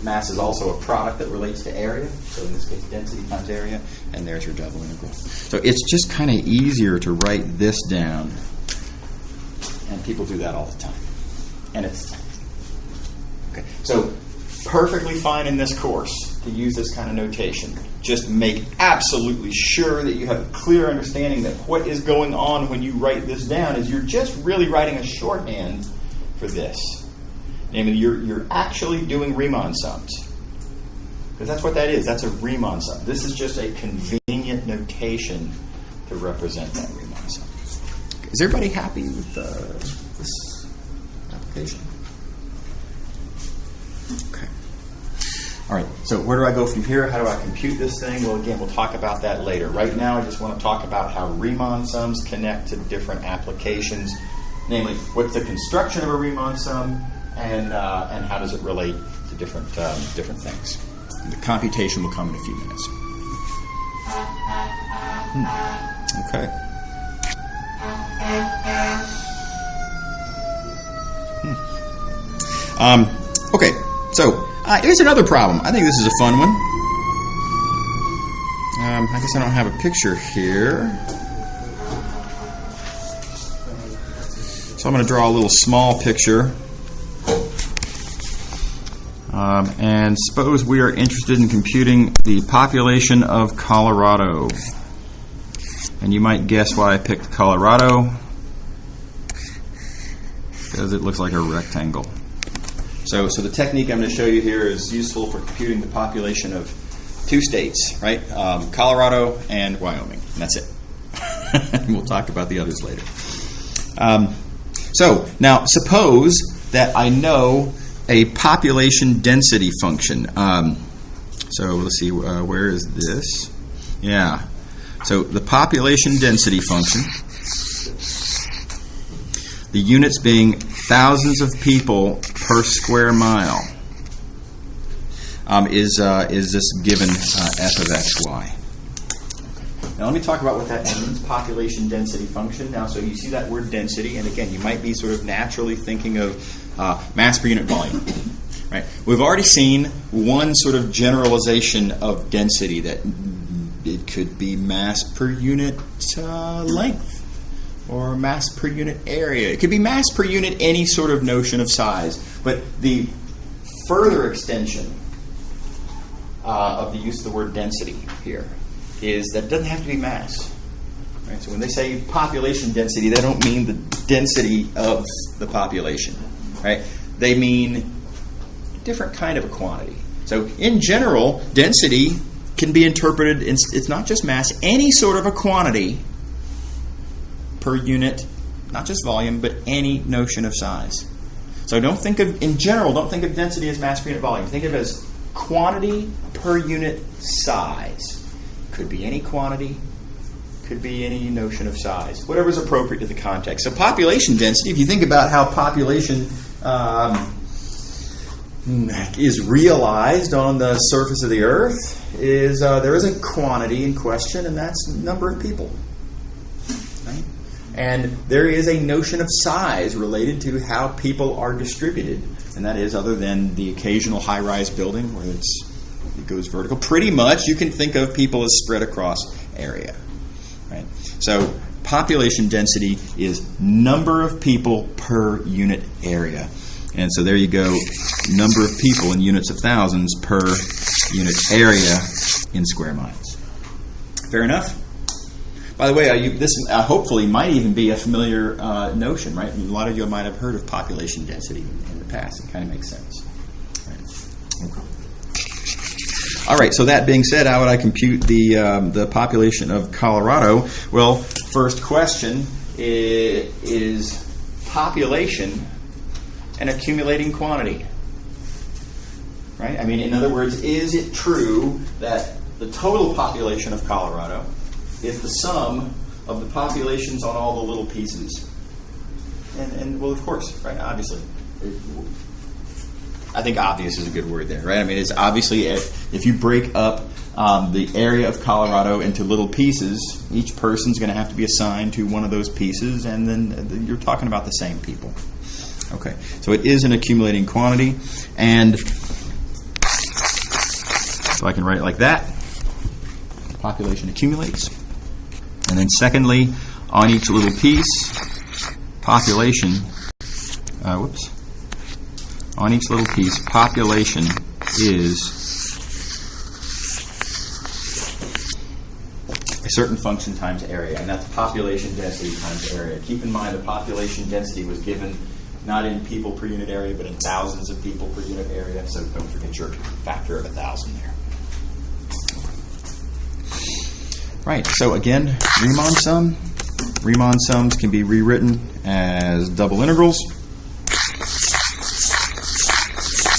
mass is also a product that relates to area. So in this case, density times area, and there's your double integral. So it's just kind of easier to write this down. And people do that all the time. And it's okay. So perfectly fine in this course to use this kind of notation. Just make absolutely sure that you have a clear understanding that what is going on when you write this down is you're just really writing a shorthand for this. Namely, you're actually doing Riemann sums. Because that's what that is. That's a Riemann sum. This is just a convenient notation to represent that Riemann sum. Is everybody happy with this application? Okay. All right, so where do I go from here? How do I compute this thing? Well, again, we'll talk about that later. Right now, I just want to talk about how Riemann sums connect to different applications. Namely, what's the construction of a Riemann sum, and how does it relate to different things. And the computation will come in a few minutes. Okay. Okay, so here's another problem. I think this is a fun one. I guess I don't have a picture here. So I'm going to draw a little small picture. And suppose we are interested in computing the population of Colorado. And you might guess why I picked Colorado. Because it looks like a rectangle. So the technique I'm going to show you here is useful for computing the population of two states, right? Colorado and Wyoming. And that's it. We'll talk about the others later. So now suppose that I know a population density function. So let's see, where is this? Yeah. So the population density function, the units being thousands of people per square mile, is this given f of xy. Now let me talk about what that means, population density function. Now, so you see that word density, and again, you might be sort of naturally thinking of mass per unit volume. Right? We've already seen one sort of generalization of density, that it could be mass per unit length or mass per unit area. It could be mass per unit any sort of notion of size. But the further extension of the use of the word density here is that it doesn't have to be mass. Right? So when they say population density, they don't mean the density of the population. Right? They mean a different kind of a quantity. So in general, density can be interpreted, it's not just mass, any sort of a quantity per unit, not just volume, but any notion of size. So don't think of density as mass per unit volume. Think of it as quantity per unit size. Could be any quantity, could be any notion of size, whatever is appropriate to the context. So population density, if you think about how population is realized on the surface of the Earth, is there is a quantity in question, and that's number of people. Right? And there is a notion of size related to how people are distributed, and that is, other than the occasional high-rise building where it goes vertical, pretty much you can think of people as spread across area. Right? So population density is number of people per unit area. And so there you go, number of people in units of thousands per unit area in square miles. Fair enough? By the way, this hopefully might even be a familiar notion, right? A lot of you might have heard of population density in the past. It kind of makes sense. Right. Okay. All right, so that being said, how would I compute the population of Colorado? Well, first question is population an accumulating quantity? Right? I mean, in other words, is it true that the total population of Colorado is the sum of the populations on all the little pieces? And well, of course, right? Obviously. I think obvious is a good word there, right? I mean, it's obviously, if you break up the area of Colorado into little pieces, each person's going to have to be assigned to one of those pieces, and then you're talking about the same people. Okay, so it is an accumulating quantity, and so I can write it like that. Population accumulates. And then secondly, on each little piece, population, on each little piece, population is a certain function times area, and that's population density times area. Keep in mind the population density was given not in people per unit area, but in thousands of people per unit area, so don't forget your factor of 1,000 there. Right, so again, Riemann sum. Riemann sums can be rewritten as double integrals.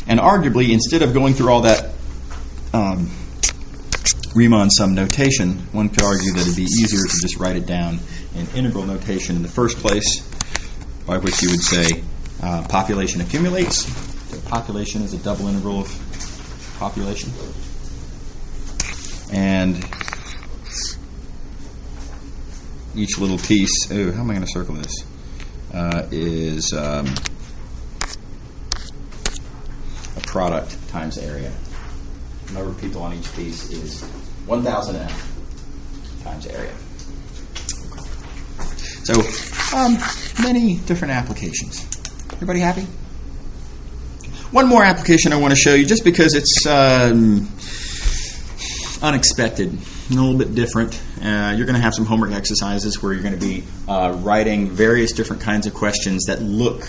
And arguably, instead of going through all that Riemann sum notation, one could argue that it'd be easier to just write it down in integral notation in the first place, by which you would say population accumulates. So population is a double integral of population. And each little piece, how am I going to circle this? Is a product times area. The number of people on each piece is 1,000 times area. Okay. So, many different applications. Everybody happy? One more application I want to show you, just because it's unexpected, a little bit different. You're going to have some homework exercises where you're going to be writing various different kinds of questions that look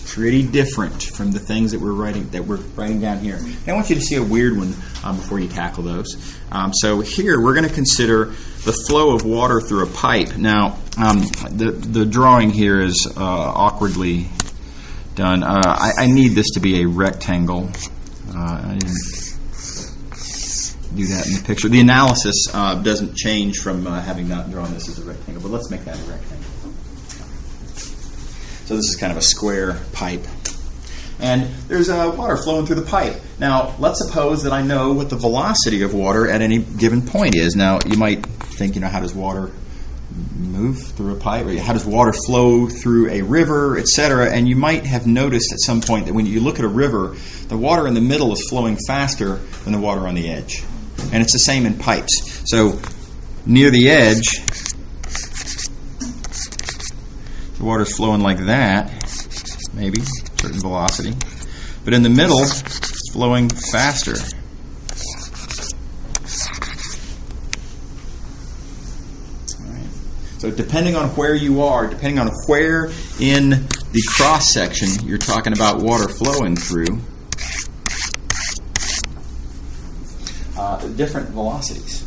pretty different from the things that we're writing down here. And I want you to see a weird one before you tackle those. So here we're going to consider the flow of water through a pipe. Now, the drawing here is awkwardly done. I need this to be a rectangle. I didn't do that in the picture. The analysis doesn't change from having not drawn this as a rectangle, but let's make that a rectangle. So this is kind of a square pipe. And there's water flowing through the pipe. Now, let's suppose that I know what the velocity of water at any given point is. Now, you might think, how does water move through a pipe? Or how does water flow through a river, etc.? And you might have noticed at some point that when you look at a river, the water in the middle is flowing faster than the water on the edge. And it's the same in pipes. So, near the edge, the water's flowing like that, maybe, certain velocity. But in the middle, it's flowing faster. All right. So depending on where you are, depending on where in the cross-section you're talking about water flowing through, different velocities.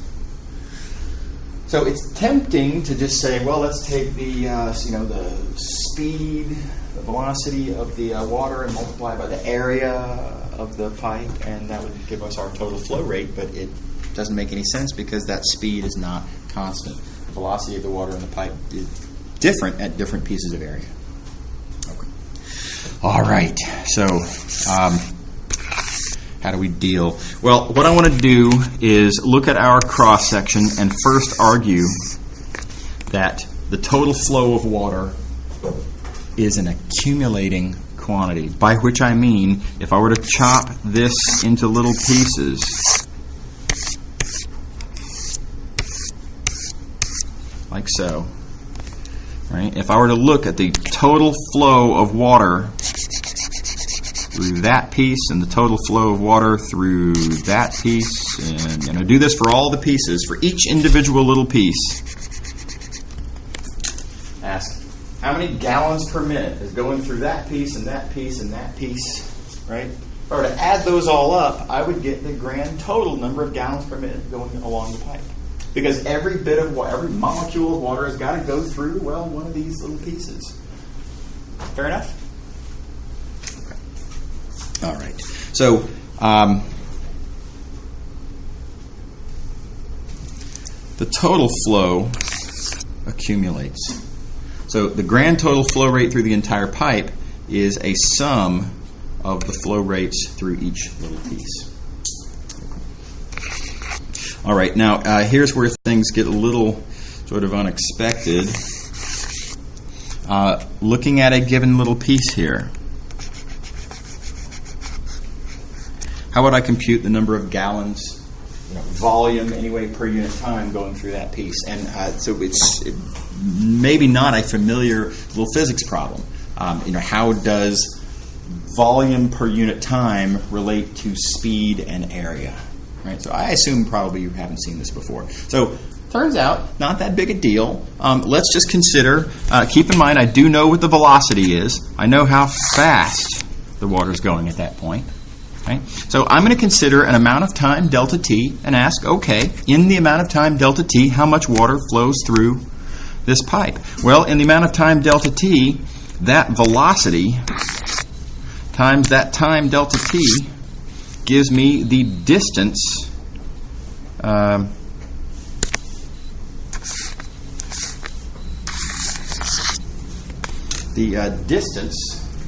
So it's tempting to just say, well, let's take the the speed, the velocity of the water, and multiply by the area of the pipe, and that would give us our total flow rate. But it doesn't make any sense because that speed is not constant. The velocity of the water in the pipe is different at different pieces of area. Okay. All right. So. How do we deal? Well, what I want to do is look at our cross-section and first argue that the total flow of water is an accumulating quantity, by which I mean if I were to chop this into little pieces, like so, right? If I were to look at the total flow of water through that piece and the total flow of water through that piece, and do this for all the pieces, for each individual little piece. Ask, how many gallons per minute is going through that piece and that piece and that piece, right? If I were to add those all up, I would get the grand total number of gallons per minute going along the pipe. Because every bit of water, every molecule of water has got to go through, well, one of these little pieces. Fair enough? All right. So, the total flow accumulates. So the grand total flow rate through the entire pipe is a sum of the flow rates through each little piece. All right, now here's where things get a little sort of unexpected. Looking at a given little piece here, how would I compute the number of gallons, volume anyway per unit time going through that piece? And so it's maybe not a familiar little physics problem. How does volume per unit time relate to speed and area? Right. So I assume probably you haven't seen this before. So turns out not that big a deal. Let's just consider. Keep in mind, I do know what the velocity is. I know how fast the water's going at that point. Right? So I'm going to consider an amount of time delta t and ask, okay, in the amount of time delta t, how much water flows through this pipe? Well, in the amount of time delta t, that velocity times that time delta t gives me the distance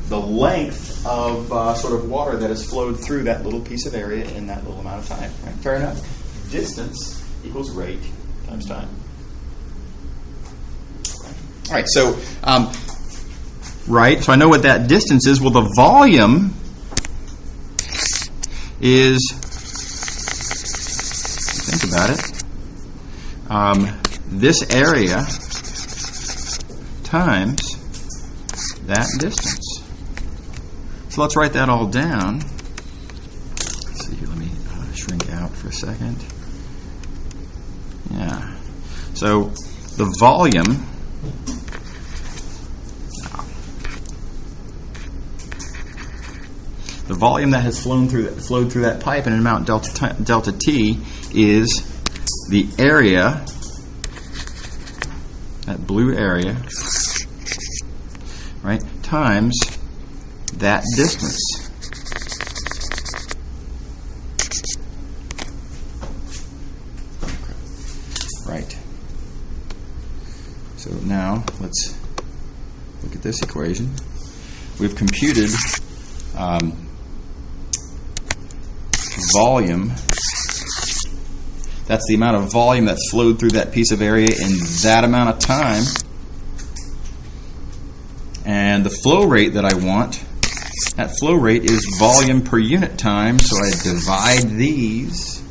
the length of sort of water that has flowed through that little piece of area in that little amount of time. Right? Fair enough. Distance equals rate times time. All right, so so I know what that distance is. Well, the volume is, think about it, this area times that distance. So let's write that all down. Let's see here, let me shrink out for a second. Yeah. So the volume that has flowed through that pipe in an amount delta t is the area, that blue area, right, times that distance. Right. So now let's look at this equation. We've computed volume. That's the amount of volume that's flowed through that piece of area in that amount of time. And the flow rate that I want, that flow rate is volume per unit time, so I divide these.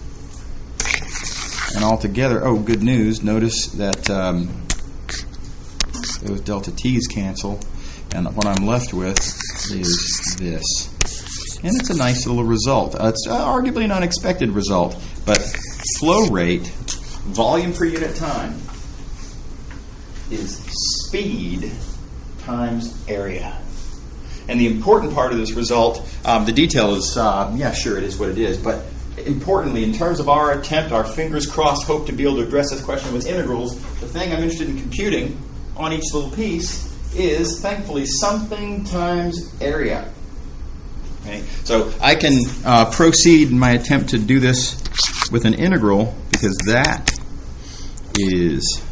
And altogether, oh, good news, notice that those delta t's cancel, and what I'm left with is this. And it's a nice little result. It's arguably an unexpected result, but flow rate, volume per unit time, is speed times area. And the important part of this result, the detail is, yeah, sure, it is what it is, but importantly, in terms of our attempt, our fingers crossed, hope to be able to address this question with integrals, the thing I'm interested in computing on each little piece is, thankfully, something times area. Okay? So I can proceed in my attempt to do this with an integral, because that is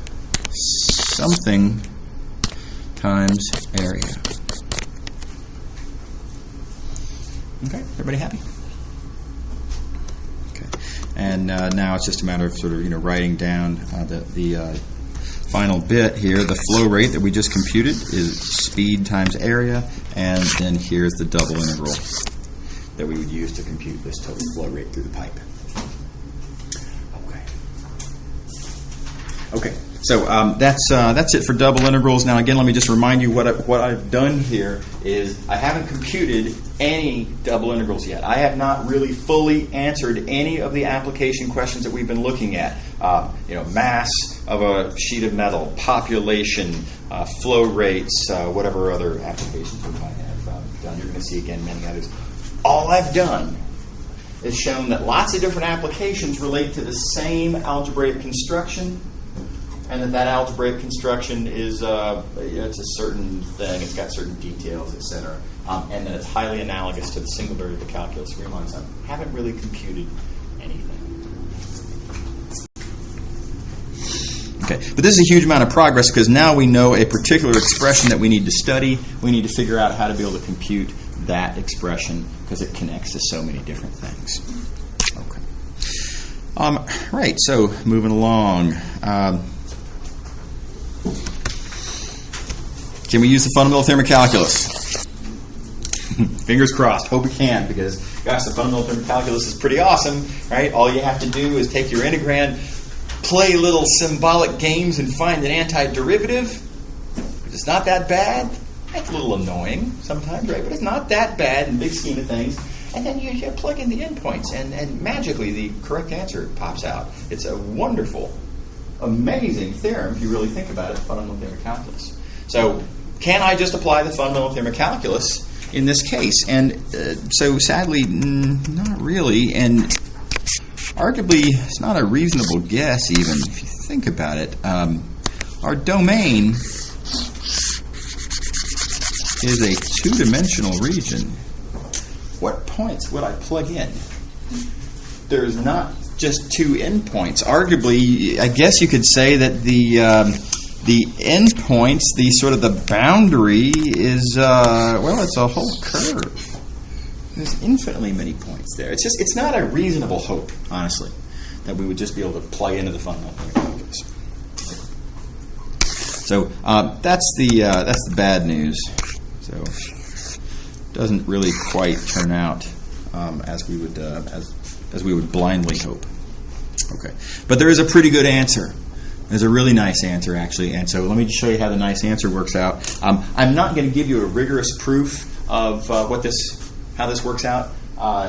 something times area. Okay, everybody happy? Okay, and now it's just a matter of sort of writing down the final bit here. The flow rate that we just computed is speed times area, and then here's the double integral that we would use to compute this total flow rate through the pipe. Okay, so that's it for double integrals. Now again, let me just remind you what I've done here is I haven't computed any double integrals yet. I have not really fully answered any of the application questions that we've been looking at. Mass of a sheet of metal, population, flow rates, whatever other applications we might have done. You're going to see again many others. All I've done is shown that lots of different applications relate to the same algebraic construction, and that algebraic construction is it's a certain thing, it's got certain details, etc., and that it's highly analogous to the single variable calculus Riemann sum. Haven't really computed anything. Okay, but this is a huge amount of progress because now we know a particular expression that we need to study. We need to figure out how to be able to compute that expression because it connects to so many different things. Okay. Right, so moving along. Can we use the fundamental theorem of calculus? Fingers crossed. Hope we can, because, gosh, the fundamental theorem of calculus is pretty awesome, right? All you have to do is take your integrand, play little symbolic games, and find an antiderivative. It's not that bad. It's a little annoying sometimes, right? But it's not that bad in the big scheme of things. And then you plug in the endpoints, and magically the correct answer pops out. It's a wonderful, amazing theorem if you really think about it, the fundamental theorem of calculus. So can I just apply the fundamental theorem of calculus in this case? And so sadly, not really. And arguably, it's not a reasonable guess even if you think about it. Our domain is a two-dimensional region. What points would I plug in? There's not just two endpoints. Arguably, I guess you could say that the endpoints, the sort of the boundary is, well, it's a whole curve. There's infinitely many points there. It's not a reasonable hope, honestly, that we would just be able to plug into the fundamental theorem of calculus. So that's the bad news. So it doesn't really quite turn out as we would blindly hope. Okay, but there is a pretty good answer. There's a really nice answer, actually, and so let me just show you how the nice answer works out. I'm not going to give you a rigorous proof of how this works out.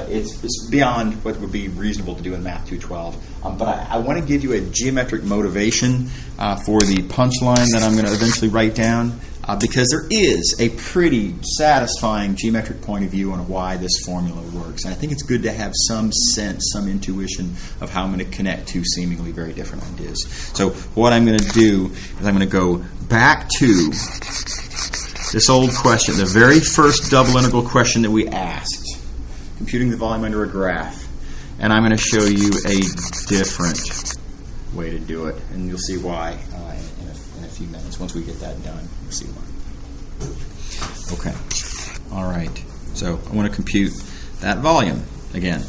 It's beyond what would be reasonable to do in Math 212. But I want to give you a geometric motivation for the punchline that I'm going to eventually write down, because there is a pretty satisfying geometric point of view on why this formula works. And I think it's good to have some sense, some intuition of how I'm going to connect two seemingly very different ideas. So what I'm going to do is I'm going to go back to this old question, the very first double integral question that we asked, computing the volume under a graph. And I'm going to show you a different way to do it. And you'll see why in a few minutes. Once we get that done, you'll see why. Okay. All right. So I want to compute that volume again.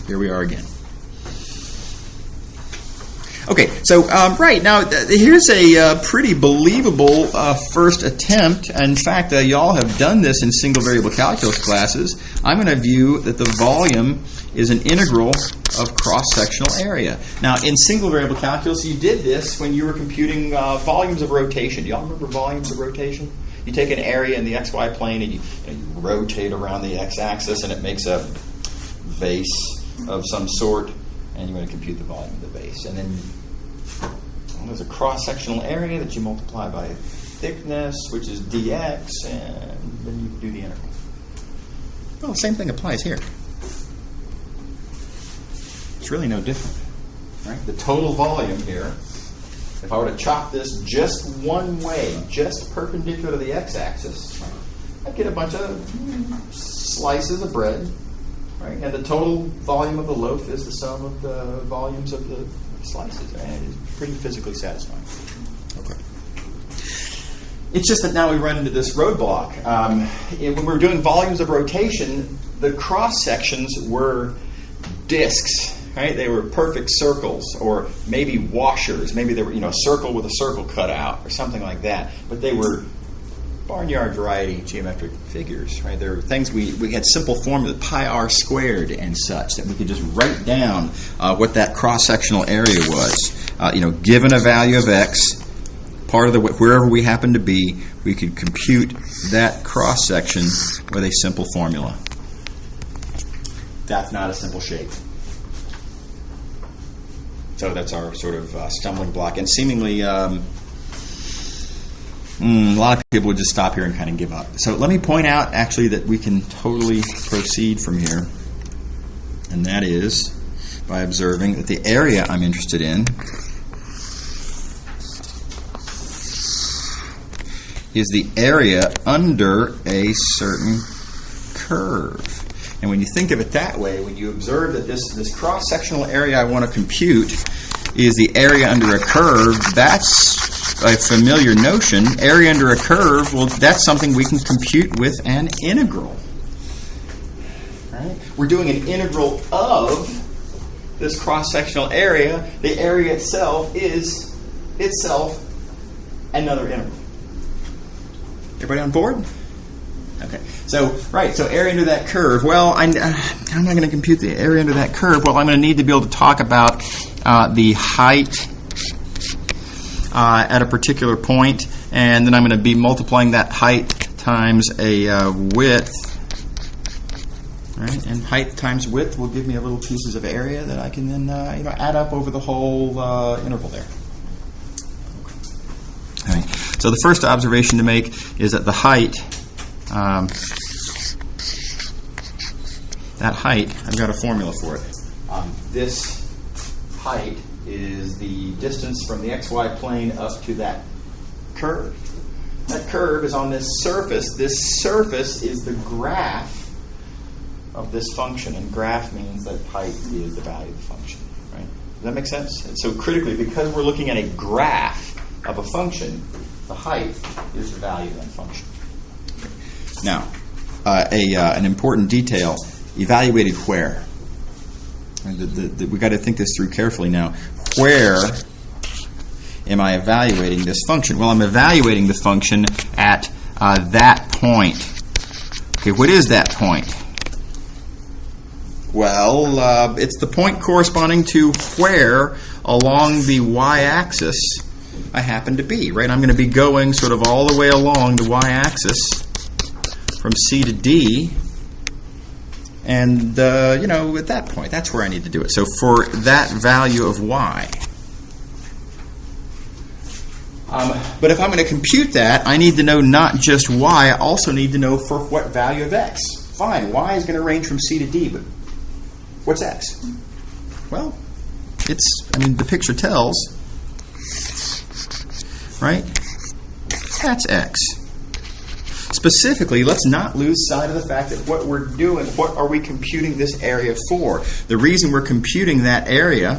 Here we are again. Okay, so right now, here's a pretty believable first attempt. In fact, y'all have done this in single variable calculus classes. I'm going to view that the volume is an integral of cross-sectional area. Now, in single variable calculus, you did this when you were computing volumes of rotation. Do y'all remember volumes of rotation? You take an area in the xy plane and you rotate around the x-axis, and it makes a vase of some sort. And you want to compute the volume of the vase. And then there's a cross-sectional area that you multiply by thickness, which is dx, and then you do the integral. Well, the same thing applies here. It's really no different, right? The total volume here, if I were to chop this just one way, just perpendicular to the x-axis, I'd get a bunch of slices of bread. Right? And the total volume of the loaf is the sum of the volumes of the slices. And it's pretty physically satisfying. Okay. It's just that now we run into this roadblock. When we were doing volumes of rotation, the cross-sections were disks. Right? They were perfect circles, or maybe washers. Maybe they were, a circle with a circle cut out, or something like that. But they were barnyard variety geometric figures, right? There were things we had simple formulas, pi r squared and such, that we could just write down what that cross-sectional area was. Given a value of x, part of wherever we happen to be, we could compute that cross-section with a simple formula. That's not a simple shape. So that's our sort of stumbling block, and seemingly a lot of people would just stop here and kind of give up. So let me point out, actually, that we can totally proceed from here. And that is by observing that the area I'm interested in is the area under a certain curve. And when you think of it that way, when you observe that this cross-sectional area I want to compute is the area under a curve. That's a familiar notion. Area under a curve, well, that's something we can compute with an integral. Right? We're doing an integral of this cross-sectional area. The area itself is another integral. Everybody on board? Okay. So area under that curve. Well, I'm not going to compute the area under that curve. Well, I'm going to need to be able to talk about the height at a particular point, and then I'm going to be multiplying that height times a width. Right? And height times width will give me a little pieces of area that I can then add up over the whole interval there. Okay. So the first observation to make is that the height, that height, I've got a formula for it. This height is the distance from the xy plane up to that curve. That curve is on this surface. This surface is the graph of this function, and graph means that height is the value of the function. Right? Does that make sense? And so critically, because we're looking at a graph of a function, the height is the value of that function. Okay. Now, an important detail: evaluated where. We've got to think this through carefully now. Where am I evaluating this function? Well, I'm evaluating the function at that point. Okay, what is that point? Well, it's the point corresponding to where along the y-axis I happen to be, right? I'm going to be going sort of all the way along the y-axis from C to D, and, at that point, that's where I need to do it. So for that value of y. But if I'm going to compute that, I need to know not just y, I also need to know for what value of x. Fine, y is going to range from C to D, but what's x? Well, the picture tells, right? That's x. Specifically, let's not lose sight of the fact that what we're doing, what are we computing this area for? The reason we're computing that area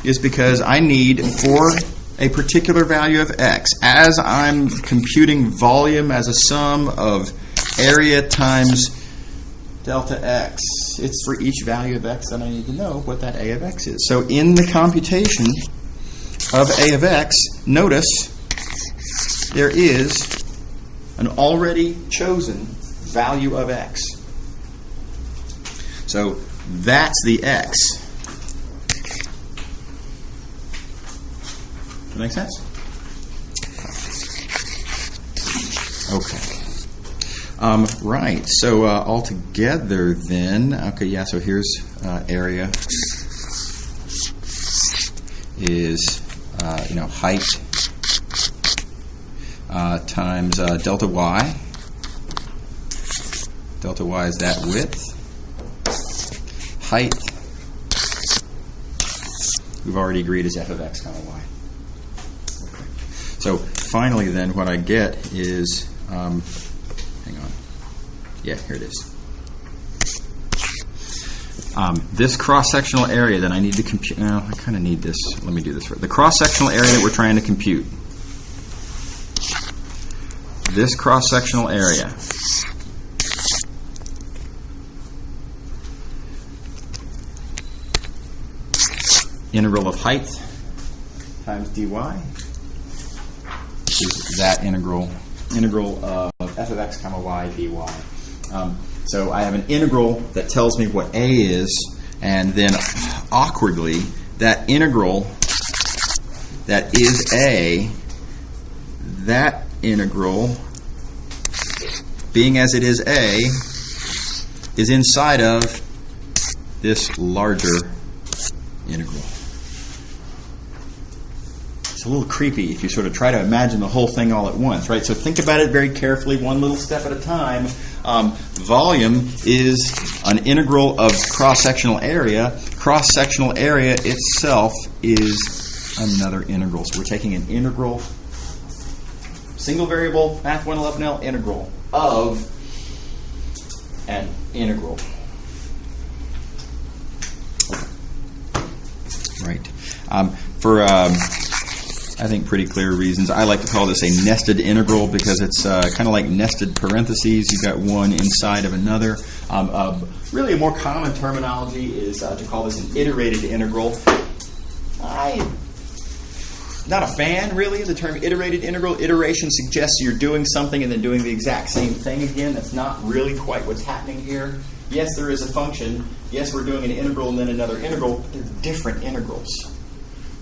is because I need, for a particular value of x, as I'm computing volume as a sum of area times delta x, it's for each value of x that I need to know what that a of x is. So in the computation of a of x, notice there is an already chosen value of x. So that's the x. Does that make sense? Okay. Right. So altogether then, okay, yeah, so here's area is, height times delta y. Delta y is that width. Height, we've already agreed, is f of x comma y. Okay. So finally then what I get is, hang on. Yeah, here it is. This cross-sectional area that I need to compute. Now, I kind of need this. Let me do this first. The cross-sectional area that we're trying to compute. This cross-sectional area integral of height times dy is that integral of f of x comma y dy. So I have an integral that tells me what a is, and then awkwardly that integral that is a, that integral, being as it is a, is inside of this larger integral. It's a little creepy if you sort of try to imagine the whole thing all at once, right? So think about it very carefully, one little step at a time. Volume is an integral of cross-sectional area. Cross-sectional area itself is another integral. So we're taking an integral, single variable, math 111L integral of an integral. Right. for I think pretty clear reasons. I like to call this a nested integral because it's kind of like nested parentheses. You've got one inside of another. Really a more common terminology is to call this an iterated integral. I'm not a fan, really, of the term iterated integral. Iteration suggests you're doing something and then doing the exact same thing again. That's not really quite what's happening here. Yes, there is a function. Yes, we're doing an integral and then another integral, but they're different integrals.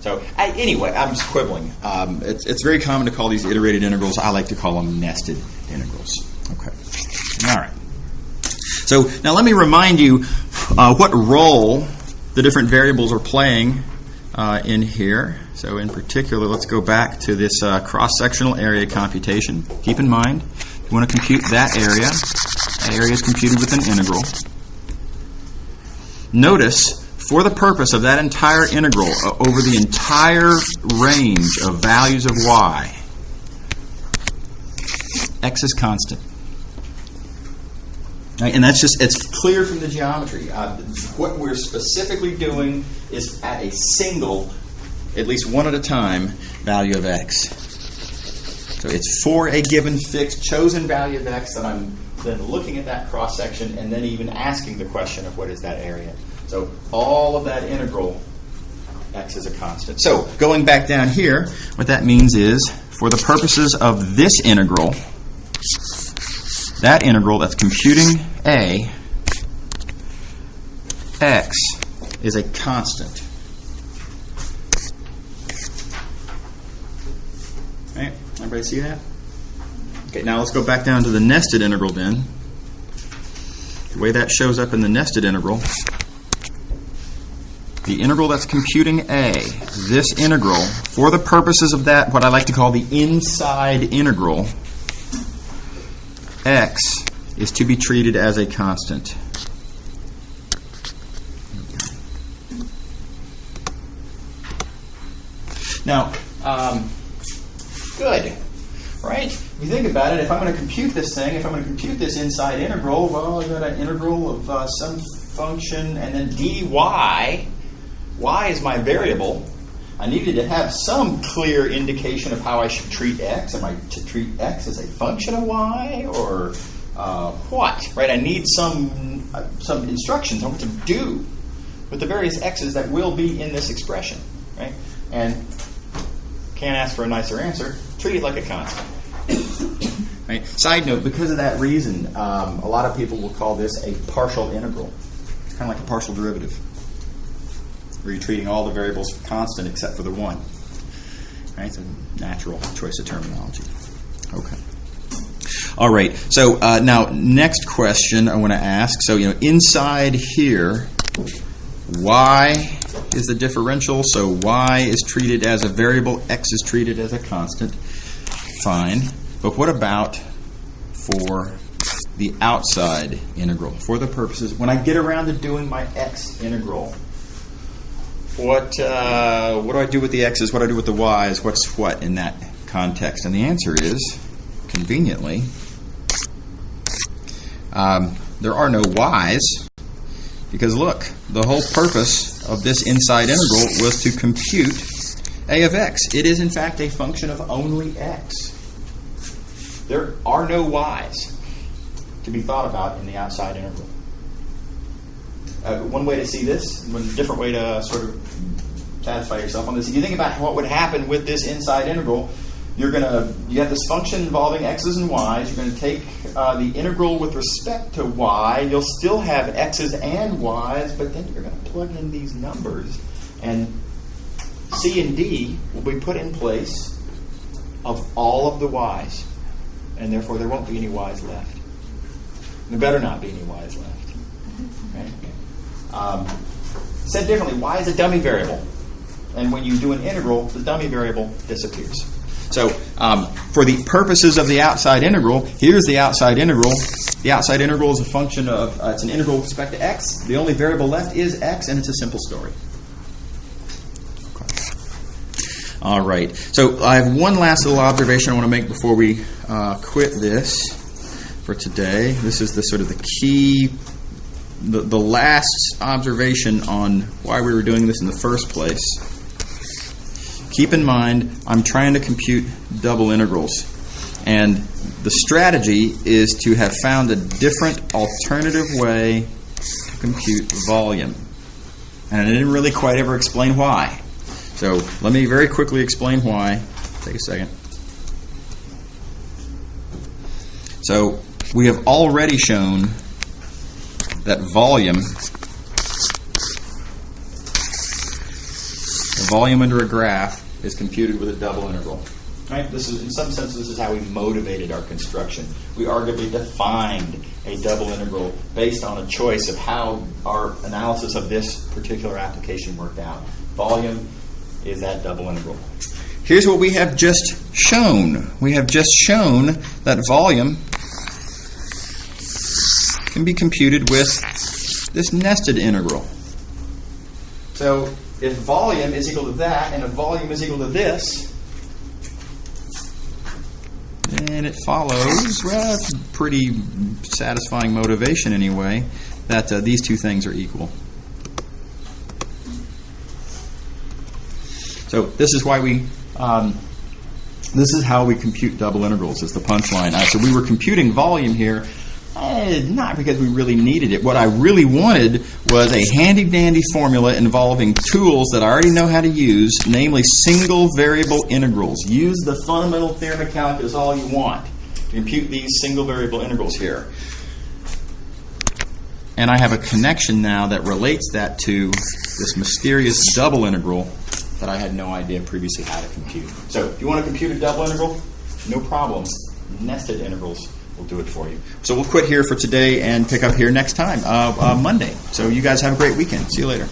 So anyway, I'm just quibbling. It's very common to call these iterated integrals. I like to call them nested integrals. Okay. All right. So now let me remind you what role the different variables are playing in here. So in particular, let's go back to this cross-sectional area computation. Keep in mind, you want to compute that area. That area is computed with an integral. Notice, for the purpose of that entire integral over the entire range of values of y, x is constant. Right? And that's just, it's clear from the geometry. What we're specifically doing is at a single, at least one at a time, value of x. So it's for a given fixed chosen value of x that I'm then looking at that cross-section and then even asking the question of what is that area. So all of that integral, x is a constant. So going back down here, what that means is, for the purposes of this integral, that integral that's computing a, x is a constant. Right? Everybody see that? Okay, now let's go back down to the nested integral then. The way that shows up in the nested integral, the integral that's computing a, this integral, for the purposes of that, what I like to call the inside integral, x is to be treated as a constant. Now, good, right? If you think about it, if I'm going to compute this thing, if I'm going to compute this inside integral, well, I've got an integral of some function, and then dy, y is my variable. I needed to have some clear indication of how I should treat x. Am I to treat x as a function of y, or what? Right? I need some instructions on what to do with the various x's that will be in this expression, right? And can't ask for a nicer answer. Treat it like a constant. Right? Side note: because of that reason, a lot of people will call this a partial integral. It's kind of like a partial derivative, where you're treating all the variables constant except for the one. Right? It's a natural choice of terminology. Okay. All right. So now, next question I want to ask. So inside here, y is the differential. So y is treated as a variable. X is treated as a constant. Fine. But what about for the outside integral? For the purposes, when I get around to doing my x integral, what do I do with the x's? What do I do with the y's? What's what in that context? And the answer is, conveniently, there are no y's, because look, the whole purpose of this inside integral was to compute a of x. It is, in fact, a function of only x. There are no y's to be thought about in the outside integral. One way to see this, one different way to sort of satisfy yourself on this, if you think about what would happen with this inside integral, you have this function involving x's and y's. You're going to take the integral with respect to y. You'll still have x's and y's, but then you're going to plug in these numbers, and c and d will be put in place of all of the y's, and therefore there won't be any y's left. There better not be any y's left. Right? Said differently, y is a dummy variable, and when you do an integral, the dummy variable disappears. So for the purposes of the outside integral, here's the outside integral. The outside integral is a function of, it's an integral with respect to x. The only variable left is x, and it's a simple story. Okay. All right. So I have one last little observation I want to make before we quit this for today. This is the sort of the key, the last observation on why we were doing this in the first place. keep in mind I'm trying to compute double integrals. And the strategy is to have found a different alternative way to compute volume. And I didn't really quite ever explain why. So let me very quickly explain why. Take a second. So we have already shown that volume, the volume under a graph, is computed with a double integral. Right? This is, in some sense, this is how we motivated our construction. We arguably defined a double integral based on a choice of how our analysis of this particular application worked out. Volume is that double integral. Here's what we have just shown. We have just shown that volume can be computed with this nested integral. So if volume is equal to that and if volume is equal to this, then it follows, well, it's pretty satisfying motivation anyway, that these two things are equal. So this is why we, this is how we compute double integrals, is the punchline. So we were computing volume here, not because we really needed it. What I really wanted was a handy-dandy formula involving tools that I already know how to use, namely single variable integrals. Use the fundamental theorem of calculus all you want to compute these single variable integrals here. And I have a connection now that relates that to this mysterious double integral that I had no idea previously how to compute. So if you want to compute a double integral, no problem. Nested integrals will do it for you. So we'll quit here for today and pick up here next time, Monday. So you guys have a great weekend. See you later.